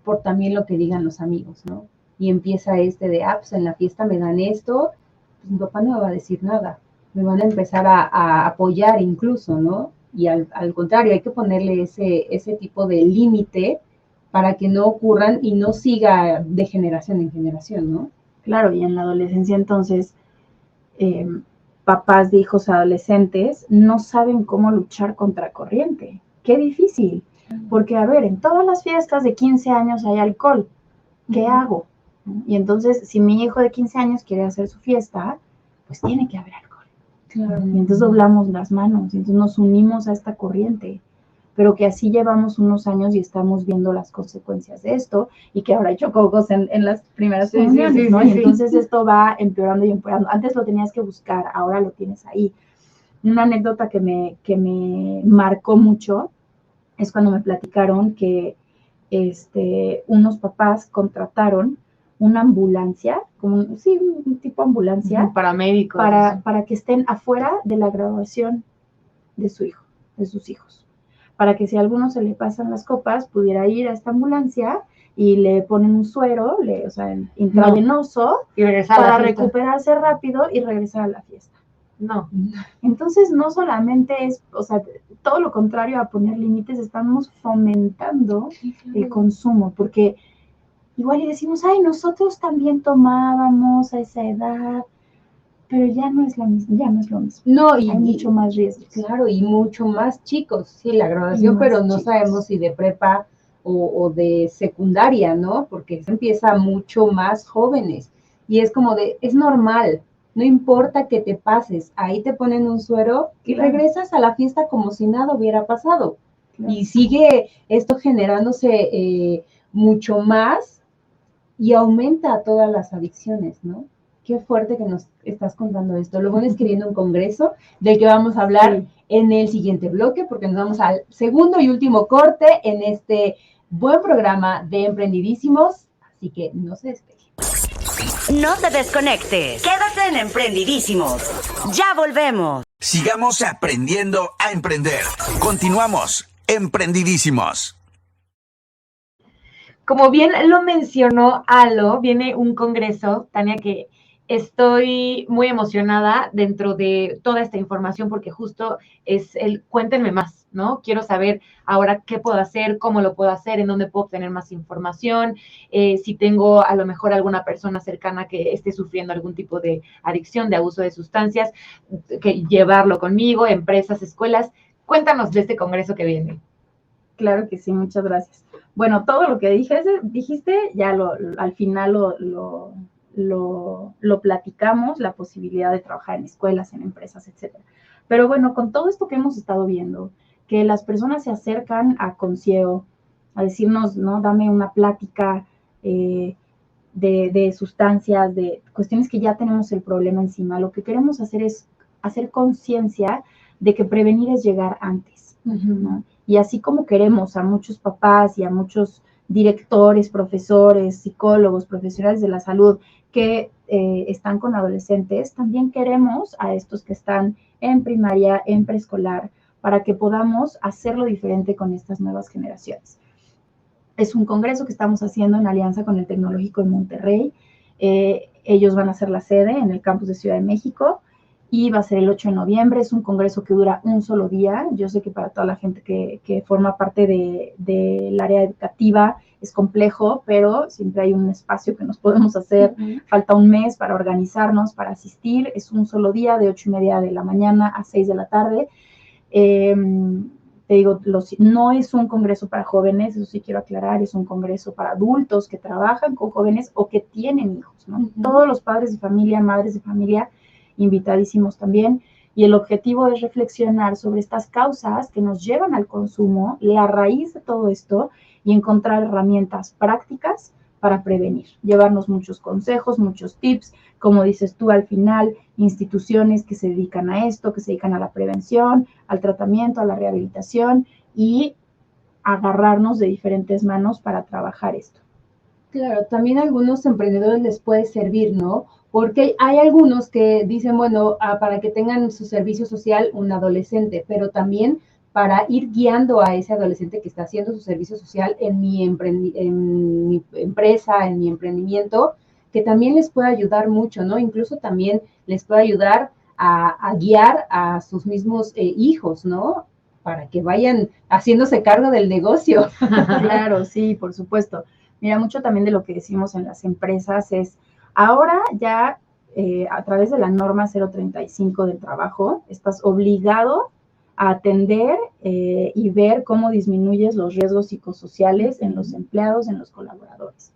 por también lo que digan los amigos, ¿no? Y empieza pues en la fiesta me dan esto, pues mi papá no me va a decir nada, me van a empezar a apoyar incluso, ¿no? Y al contrario, hay que ponerle ese tipo de límite para que no ocurran y no siga de generación en generación, ¿no? Claro, y en la adolescencia entonces, papás de hijos adolescentes no saben cómo luchar contra corriente. ¡Qué difícil! Porque, a ver, en todas las fiestas de 15 años hay alcohol. ¿Qué hago? Y entonces, si mi hijo de 15 años quiere hacer su fiesta, pues tiene que haber alcohol. Claro. Y entonces doblamos las manos, y entonces nos unimos a esta corriente. Pero que así llevamos unos años y estamos viendo las consecuencias de esto, y que ahora hay chococos en las primeras comuniones, ¿no? Y entonces esto va empeorando y empeorando. Antes lo tenías que buscar, ahora lo tienes ahí. Una anécdota que me marcó mucho es cuando me platicaron que unos papás contrataron una ambulancia, un tipo ambulancia, paramédicos, para que estén afuera de la graduación de su hijo, de sus hijos, para que si a alguno se le pasan las copas, pudiera ir a esta ambulancia y le ponen un suero, intravenoso, y regresar para a la fiesta. recuperarse rápido y regresar a la fiesta. No. Entonces, no solamente es, todo lo contrario a poner límites, estamos fomentando el consumo, porque igual y decimos, nosotros también tomábamos a esa edad, pero ya no es lo mismo. No, y hay mucho más riesgos. Claro, y mucho más chicos, sí, la graduación, pero no sabemos si de prepa o de secundaria, ¿no? Porque se empieza mucho más jóvenes, y es como es normal. no importa que te pases, ahí te ponen un suero y Claro. regresas a la fiesta como si nada hubiera pasado. Claro. Y sigue esto generándose mucho más y aumenta todas las adicciones, ¿no? Qué fuerte que nos estás contando esto. Lo bueno es que viene un congreso del que vamos a hablar Sí. en el siguiente bloque, porque nos vamos al segundo y último corte en este buen programa de Emprendidísimos, así que no se despegue. No te desconectes. Quédate en Emprendidísimos. Ya volvemos. Sigamos aprendiendo a emprender. Continuamos, Emprendidísimos. Como bien lo mencionó Alo, viene un congreso, Tania, que estoy muy emocionada dentro de toda esta información porque justo es el cuéntenme más, ¿no? Quiero saber ahora qué puedo hacer, cómo lo puedo hacer, en dónde puedo obtener más información, si tengo a lo mejor alguna persona cercana que esté sufriendo algún tipo de adicción, de abuso de sustancias, que llevarlo conmigo, empresas, escuelas. Cuéntanos de este congreso que viene. Claro que sí, muchas gracias. Bueno, todo lo que dijiste ya al final lo platicamos, la posibilidad de trabajar en escuelas, en empresas, etcétera. Pero bueno, con todo esto que hemos estado viendo, que las personas se acercan a Concieo a decirnos, ¿no? Dame una plática de sustancias, de cuestiones que ya tenemos el problema encima. Lo que queremos hacer es hacer conciencia de que prevenir es llegar antes, ¿no? Y así como queremos a muchos papás y a muchos directores, profesores, psicólogos, profesionales de la salud que están con adolescentes, también queremos a estos que están en primaria, en preescolar, para que podamos hacerlo diferente con estas nuevas generaciones. Es un congreso que estamos haciendo en alianza con el Tecnológico de Monterrey. Ellos van a ser la sede en el campus de Ciudad de México y va a ser el 8 de noviembre. Es un congreso que dura un solo día. Yo sé que para toda la gente que forma parte del área educativa es complejo, pero siempre hay un espacio que nos podemos hacer. Falta un mes para organizarnos, para asistir. Es un solo día de 8:30 de la mañana a 6 de la tarde. Te digo, no es un congreso para jóvenes, eso sí quiero aclarar, es un congreso para adultos que trabajan con jóvenes o que tienen hijos, ¿no? Todos los padres de familia, madres de familia, invitadísimos también, y el objetivo es reflexionar sobre estas causas que nos llevan al consumo, la raíz de todo esto, y encontrar herramientas prácticas para prevenir, llevarnos muchos consejos, muchos tips, como dices tú al final, instituciones que se dedican a esto, que se dedican a la prevención, al tratamiento, a la rehabilitación y agarrarnos de diferentes manos para trabajar esto. Claro, también a algunos emprendedores les puede servir, ¿no? Porque hay algunos que dicen, bueno, para que tengan su servicio social un adolescente, pero también para ir guiando a ese adolescente que está haciendo su servicio social en mi empresa, en mi emprendimiento, que también les puede ayudar mucho, ¿no? Incluso también les puede ayudar a guiar a sus mismos hijos, ¿no? Para que vayan haciéndose cargo del negocio. Claro, sí, por supuesto. Mira, mucho también de lo que decimos en las empresas es, ahora ya a través de la norma 035 del trabajo, estás obligado a atender y ver cómo disminuyes los riesgos psicosociales en los empleados, en los colaboradores.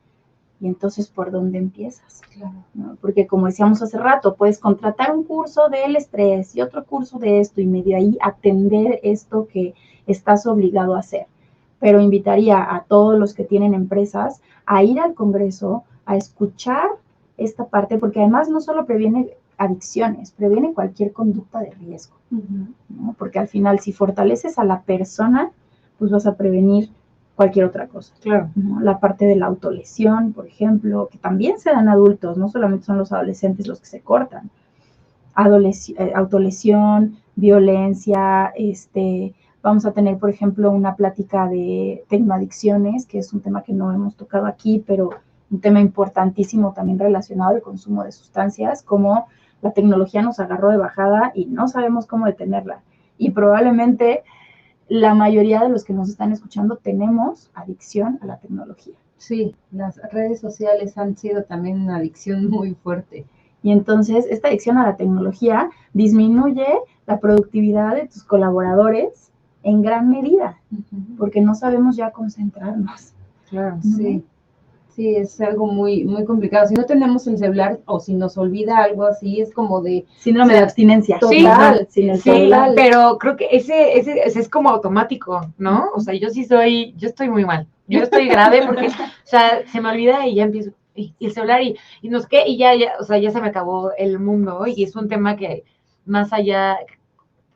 Y entonces, ¿por dónde empiezas? Claro. ¿No? Porque como decíamos hace rato, puedes contratar un curso del estrés y otro curso de esto y medio ahí atender esto que estás obligado a hacer. Pero invitaría a todos los que tienen empresas a ir al congreso, a escuchar esta parte, porque además no solo previene adicciones, previene cualquier conducta de riesgo, ¿no? Porque al final, si fortaleces a la persona, pues vas a prevenir cualquier otra cosa. Claro. ¿No? La parte de la autolesión, por ejemplo, que también se dan adultos, no solamente son los adolescentes los que se cortan. Autolesión, violencia, vamos a tener, por ejemplo, una plática de tecnoadicciones, que es un tema que no hemos tocado aquí, pero un tema importantísimo también relacionado al consumo de sustancias, como la tecnología nos agarró de bajada y no sabemos cómo detenerla. Y probablemente la mayoría de los que nos están escuchando tenemos adicción a la tecnología. Sí, las redes sociales han sido también una adicción muy fuerte. Y entonces esta adicción a la tecnología disminuye la productividad de tus colaboradores en gran medida, porque no sabemos ya concentrarnos. Claro, ¿no? sí. Sí, es algo muy, muy complicado. Si no tenemos el celular o si nos olvida algo así, es como de Síndrome de abstinencia. total, Sí, sin el sí, celular. pero creo que ese es como automático, ¿no? O sea, yo estoy muy mal. Yo estoy grave porque, o sea, se me olvida y ya empiezo, y el celular y no sé qué, y ya, o sea, ya se me acabó el mundo, y es un tema que más allá,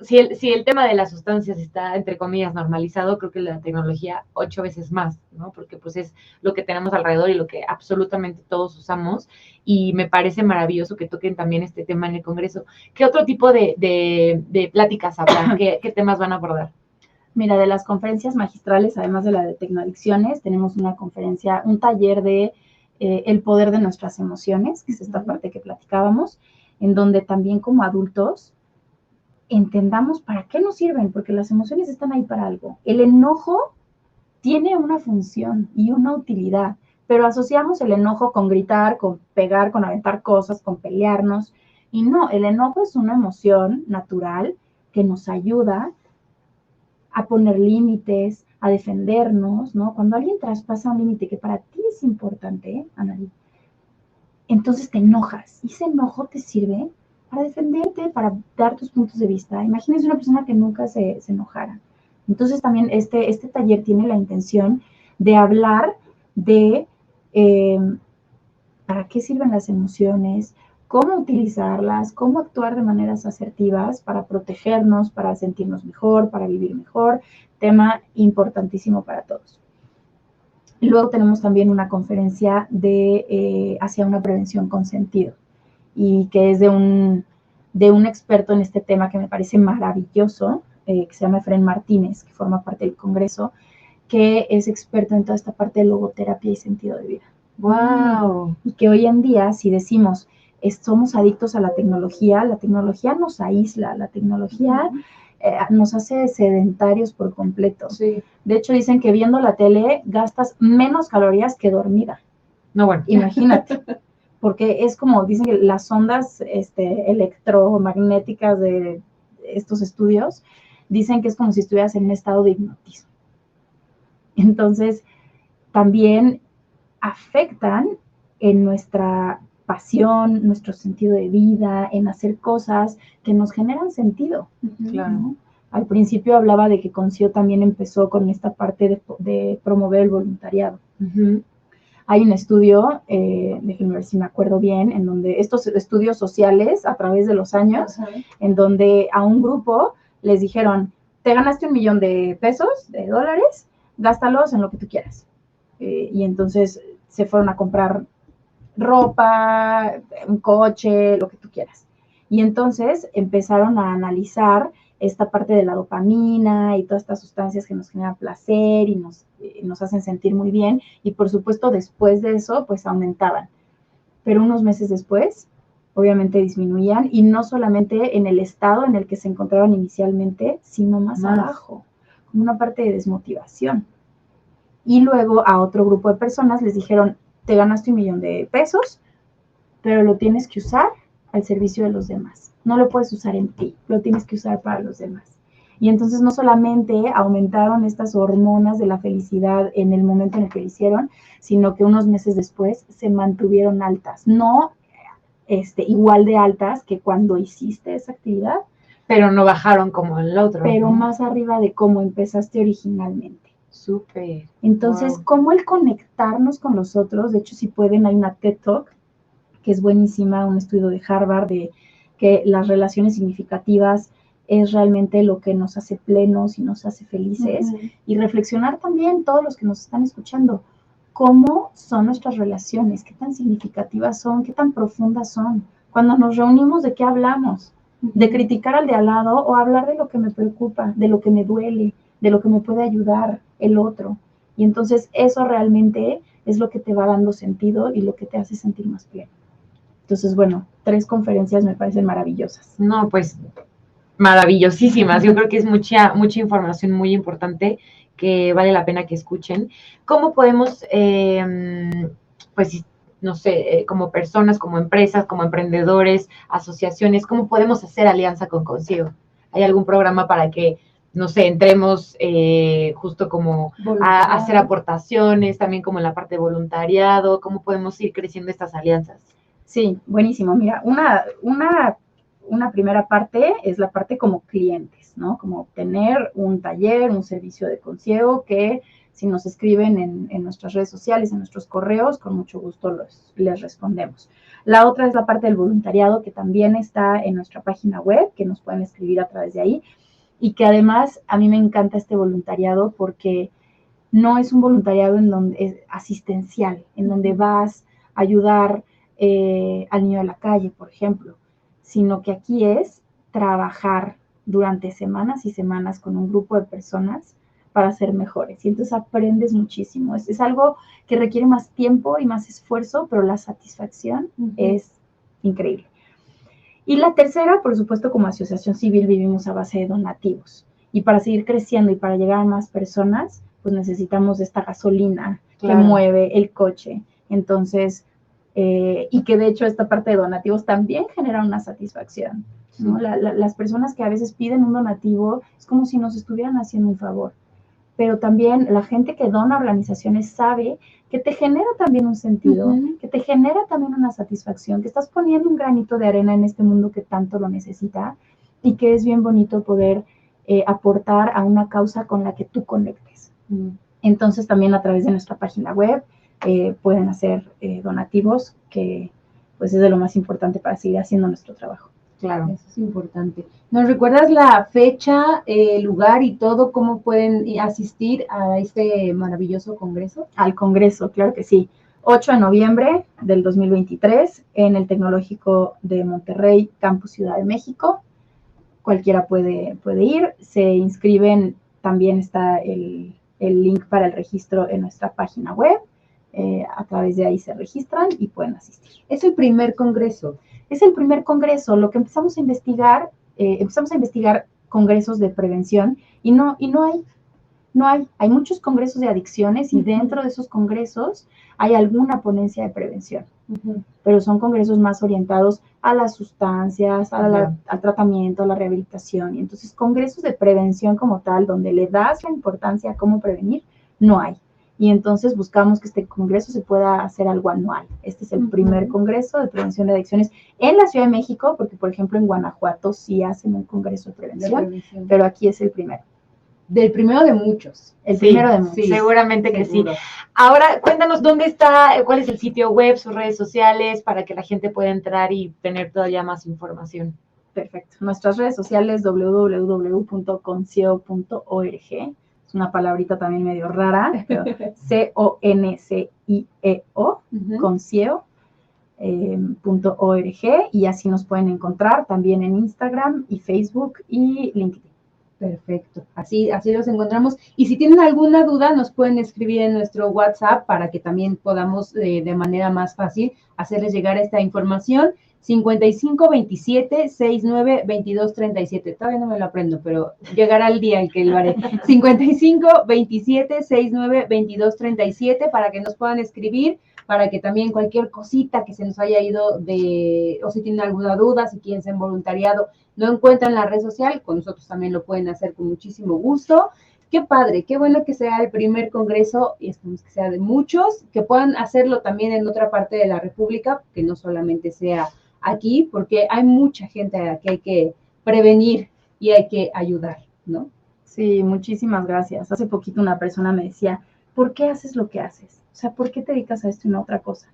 si el tema de las sustancias está, entre comillas, normalizado, creo que la tecnología 8 veces más, ¿no? Porque pues es lo que tenemos alrededor y lo que absolutamente todos usamos, y me parece maravilloso que toquen también este tema en el Congreso. ¿Qué otro tipo de pláticas habrá? ¿Qué temas van a abordar? Mira, de las conferencias magistrales, además de la de tecnoadicciones, tenemos una conferencia, un taller de el poder de nuestras emociones, que es esta parte que platicábamos, en donde también como adultos entendamos para qué nos sirven, porque las emociones están ahí para algo. El enojo tiene una función y una utilidad, pero asociamos el enojo con gritar, con pegar, con aventar cosas, con pelearnos, y no, el enojo es una emoción natural que nos ayuda a poner límites, a defendernos, ¿no? Cuando alguien traspasa un límite que para ti es importante, Analí, entonces te enojas, y ese enojo te sirve para defenderte, para dar tus puntos de vista. Imagínense una persona que nunca se enojara. Entonces también este taller tiene la intención de hablar de para qué sirven las emociones, cómo utilizarlas, cómo actuar de maneras asertivas para protegernos, para sentirnos mejor, para vivir mejor. Tema importantísimo para todos. Y luego tenemos también una conferencia hacia una prevención con sentido, y que es de un experto en este tema que me parece maravilloso, que se llama Efraín Martínez, que forma parte del Congreso, que es experto en toda esta parte de logoterapia y sentido de vida. ¡Wow! Y que hoy en día, si decimos, somos adictos a la tecnología nos aísla, la tecnología nos hace sedentarios por completo. Sí. De hecho, dicen que viendo la tele gastas menos calorías que dormida. No, bueno. Imagínate. Porque es como, dicen que las ondas electromagnéticas de estos estudios, dicen que es como si estuvieras en un estado de hipnotismo. Entonces, también afectan en nuestra pasión, nuestro sentido de vida, en hacer cosas que nos generan sentido. Claro. ¿No? Al principio hablaba de que Concio también empezó con esta parte de promover el voluntariado. Uh-huh. Hay un estudio, déjenme ver si me acuerdo bien, en donde estos estudios sociales a través de los años, en donde a un grupo les dijeron, te ganaste $1,000,000 de dólares, gástalos en lo que tú quieras. Y entonces se fueron a comprar ropa, un coche, lo que tú quieras. Y entonces empezaron a analizar esta parte de la dopamina y todas estas sustancias que nos generan placer y nos hacen sentir muy bien. Y por supuesto, después de eso, pues aumentaban. Pero unos meses después, obviamente disminuían, y no solamente en el estado en el que se encontraban inicialmente, sino más abajo, como una parte de desmotivación. Y luego a otro grupo de personas les dijeron, te ganaste $1,000,000, pero lo tienes que usar al servicio de los demás. No lo puedes usar en ti, lo tienes que usar para los demás. Y entonces no solamente aumentaron estas hormonas de la felicidad en el momento en el que lo hicieron, sino que unos meses después se mantuvieron altas. No igual de altas que cuando hiciste esa actividad. Pero no bajaron como el otro. Pero ¿no? más arriba de cómo empezaste originalmente. Súper. Entonces, Wow. cómo el conectarnos con los otros, de hecho, si pueden, hay una TED Talk, que es buenísima, un estudio de Harvard, de que las relaciones significativas es realmente lo que nos hace plenos y nos hace felices. Uh-huh. Y reflexionar también, todos los que nos están escuchando, cómo son nuestras relaciones, qué tan significativas son, qué tan profundas son. Cuando nos reunimos, ¿de qué hablamos? ¿De criticar al de al lado o hablar de lo que me preocupa, de lo que me duele, de lo que me puede ayudar el otro? Y entonces eso realmente es lo que te va dando sentido y lo que te hace sentir más pleno. Entonces, bueno, 3 conferencias me parecen maravillosas. No, pues maravillosísimas. Yo creo que es mucha información muy importante que vale la pena que escuchen. ¿Cómo podemos, pues, no sé, como personas, como empresas, como emprendedores, asociaciones, cómo podemos hacer alianza con Concio? ¿Hay algún programa para que no sé, entremos justo como a hacer aportaciones, también como en la parte de voluntariado, cómo podemos ir creciendo estas alianzas. Sí, buenísimo. Mira, una primera parte es la parte como clientes, ¿no? Como obtener un taller, un servicio de concierge que si nos escriben en nuestras redes sociales, en nuestros correos, con mucho gusto les respondemos. La otra es la parte del voluntariado, que también está en nuestra página web, que nos pueden escribir a través de ahí, y que además a mí me encanta este voluntariado porque no es un voluntariado en donde es asistencial, en donde vas a ayudar al niño de la calle, por ejemplo, sino que aquí es trabajar durante semanas y semanas con un grupo de personas para ser mejores. Y entonces aprendes muchísimo. Es algo que requiere más tiempo y más esfuerzo, pero la satisfacción es increíble. Y la tercera, por supuesto, como asociación civil vivimos a base de donativos. Y para seguir creciendo y para llegar a más personas, pues necesitamos esta gasolina que mueve el coche. Entonces, y que de hecho esta parte de donativos también genera una satisfacción, ¿no? Las personas que a veces piden un donativo es como si nos estuvieran haciendo un favor, pero también la gente que dona a organizaciones sabe que te genera también un sentido, que te genera también una satisfacción, que estás poniendo un granito de arena en este mundo que tanto lo necesita y que es bien bonito poder aportar a una causa con la que tú conectes. Entonces también a través de nuestra página web pueden hacer donativos, que pues es de lo más importante para seguir haciendo nuestro trabajo. Claro. Eso es importante. ¿Nos recuerdas la fecha, lugar y todo, cómo pueden asistir a este maravilloso congreso? Al congreso, claro que sí. 8 de noviembre del 2023 en el Tecnológico de Monterrey, Campus Ciudad de México. Cualquiera puede ir. Se inscriben, también está el link para el registro en nuestra página web. A través de ahí se registran y pueden asistir. Es el primer congreso. Es el primer congreso. Lo que empezamos a investigar congresos de prevención y no hay muchos congresos de adicciones y dentro de esos congresos hay alguna ponencia de prevención, pero son congresos más orientados a las sustancias, al tratamiento, a la rehabilitación. Y entonces congresos de prevención como tal, donde le das la importancia a cómo prevenir, no hay. Y entonces buscamos que este congreso se pueda hacer algo anual. Este es el primer congreso de prevención de adicciones en la Ciudad de México, porque por ejemplo en Guanajuato sí hacen un congreso de prevención. Pero aquí es el primero. Del primero de muchos. El primero de muchos. Sí, seguramente que sí. Ahora, cuéntanos dónde está, cuál es el sitio web, sus redes sociales, para que la gente pueda entrar y tener todavía más información. Perfecto. Nuestras redes sociales, www.concieo.org. Es una palabrita también medio rara, pero CONCIEO, concieo.org, y así nos pueden encontrar también en Instagram y Facebook y LinkedIn. Perfecto, así los encontramos. Y si tienen alguna duda, nos pueden escribir en nuestro WhatsApp para que también podamos de manera más fácil hacerles llegar esta información. 5527-692237. Todavía no me lo aprendo, pero llegará el día en que lo haré. 5527-692237 para que nos puedan escribir, para que también cualquier cosita que se nos haya ido o si tienen alguna duda, si quieren ser voluntariado, no encuentran la red social, con nosotros también lo pueden hacer con muchísimo gusto. Qué padre, qué bueno que sea el primer congreso y esperemos que sea de muchos, que puedan hacerlo también en otra parte de la República, que no solamente sea aquí, porque hay mucha gente a la que hay que prevenir y hay que ayudar, ¿no? Sí, muchísimas gracias. Hace poquito una persona me decía, ¿por qué haces lo que haces? O sea, ¿por qué te dedicas a esto y no a otra cosa?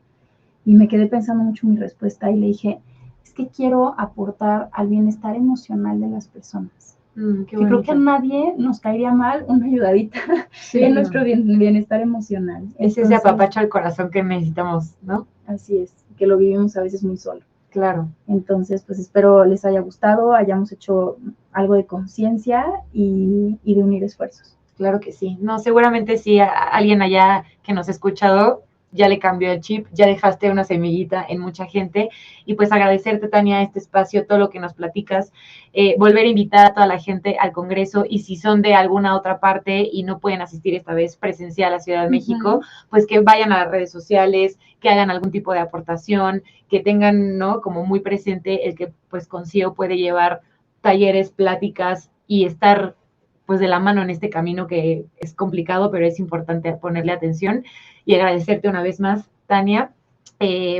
Y me quedé pensando mucho en mi respuesta y le dije, es que quiero aportar al bienestar emocional de las personas. Creo que a nadie nos caería mal una ayudadita en nuestro bienestar emocional. Es ese apapacho al corazón que necesitamos, ¿no? Así es, que lo vivimos a veces muy solo. Claro. Entonces, pues espero les haya gustado, hayamos hecho algo de conciencia y de unir esfuerzos. Claro que sí. No, seguramente sí, alguien allá que nos ha escuchado ya le cambió el chip, ya dejaste una semillita en mucha gente. Y pues agradecerte, Tania, este espacio, todo lo que nos platicas, volver a invitar a toda la gente al Congreso, y si son de alguna otra parte y no pueden asistir esta vez presencial a Ciudad de México, pues que vayan a las redes sociales, que hagan algún tipo de aportación, que tengan, ¿no?, como muy presente el que pues Concieo puede llevar talleres, pláticas y estar pues de la mano en este camino que es complicado, pero es importante ponerle atención, y agradecerte una vez más, Tania,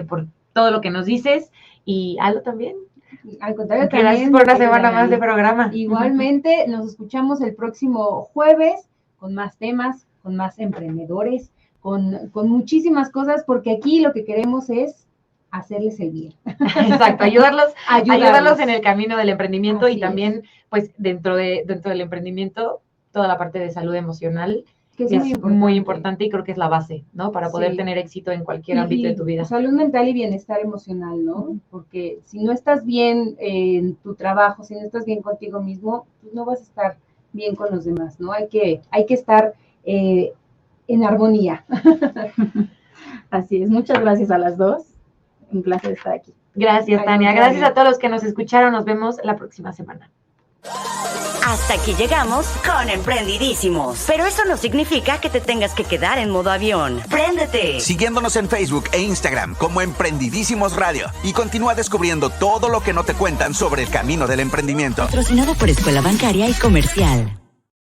por todo lo que nos dices, y Alo también. Al contrario, Gracias también. por una semana más de programa. Igualmente, nos escuchamos el próximo jueves con más temas, con más emprendedores, con muchísimas cosas, porque aquí lo que queremos es hacerles el bien. Exacto, ayudarlos en el camino del emprendimiento. Así y también, pues, dentro del emprendimiento, toda la parte de salud emocional, que es muy importante y creo que es la base, ¿no? Para poder tener éxito en cualquier ámbito de tu vida. Salud mental y bienestar emocional, ¿no? Porque si no estás bien en tu trabajo, si no estás bien contigo mismo, pues no vas a estar bien con los demás, ¿no? Hay que estar en armonía. Así es, muchas gracias a las dos. Un placer estar aquí. Gracias, Tania. Gracias a todos los que nos escucharon. Nos vemos la próxima semana. Hasta aquí llegamos con Emprendidísimos. Pero eso no significa que te tengas que quedar en modo avión. ¡Préndete! Siguiéndonos en Facebook e Instagram como Emprendidísimos Radio. Y continúa descubriendo todo lo que no te cuentan sobre el camino del emprendimiento. Patrocinado por Escuela Bancaria y Comercial.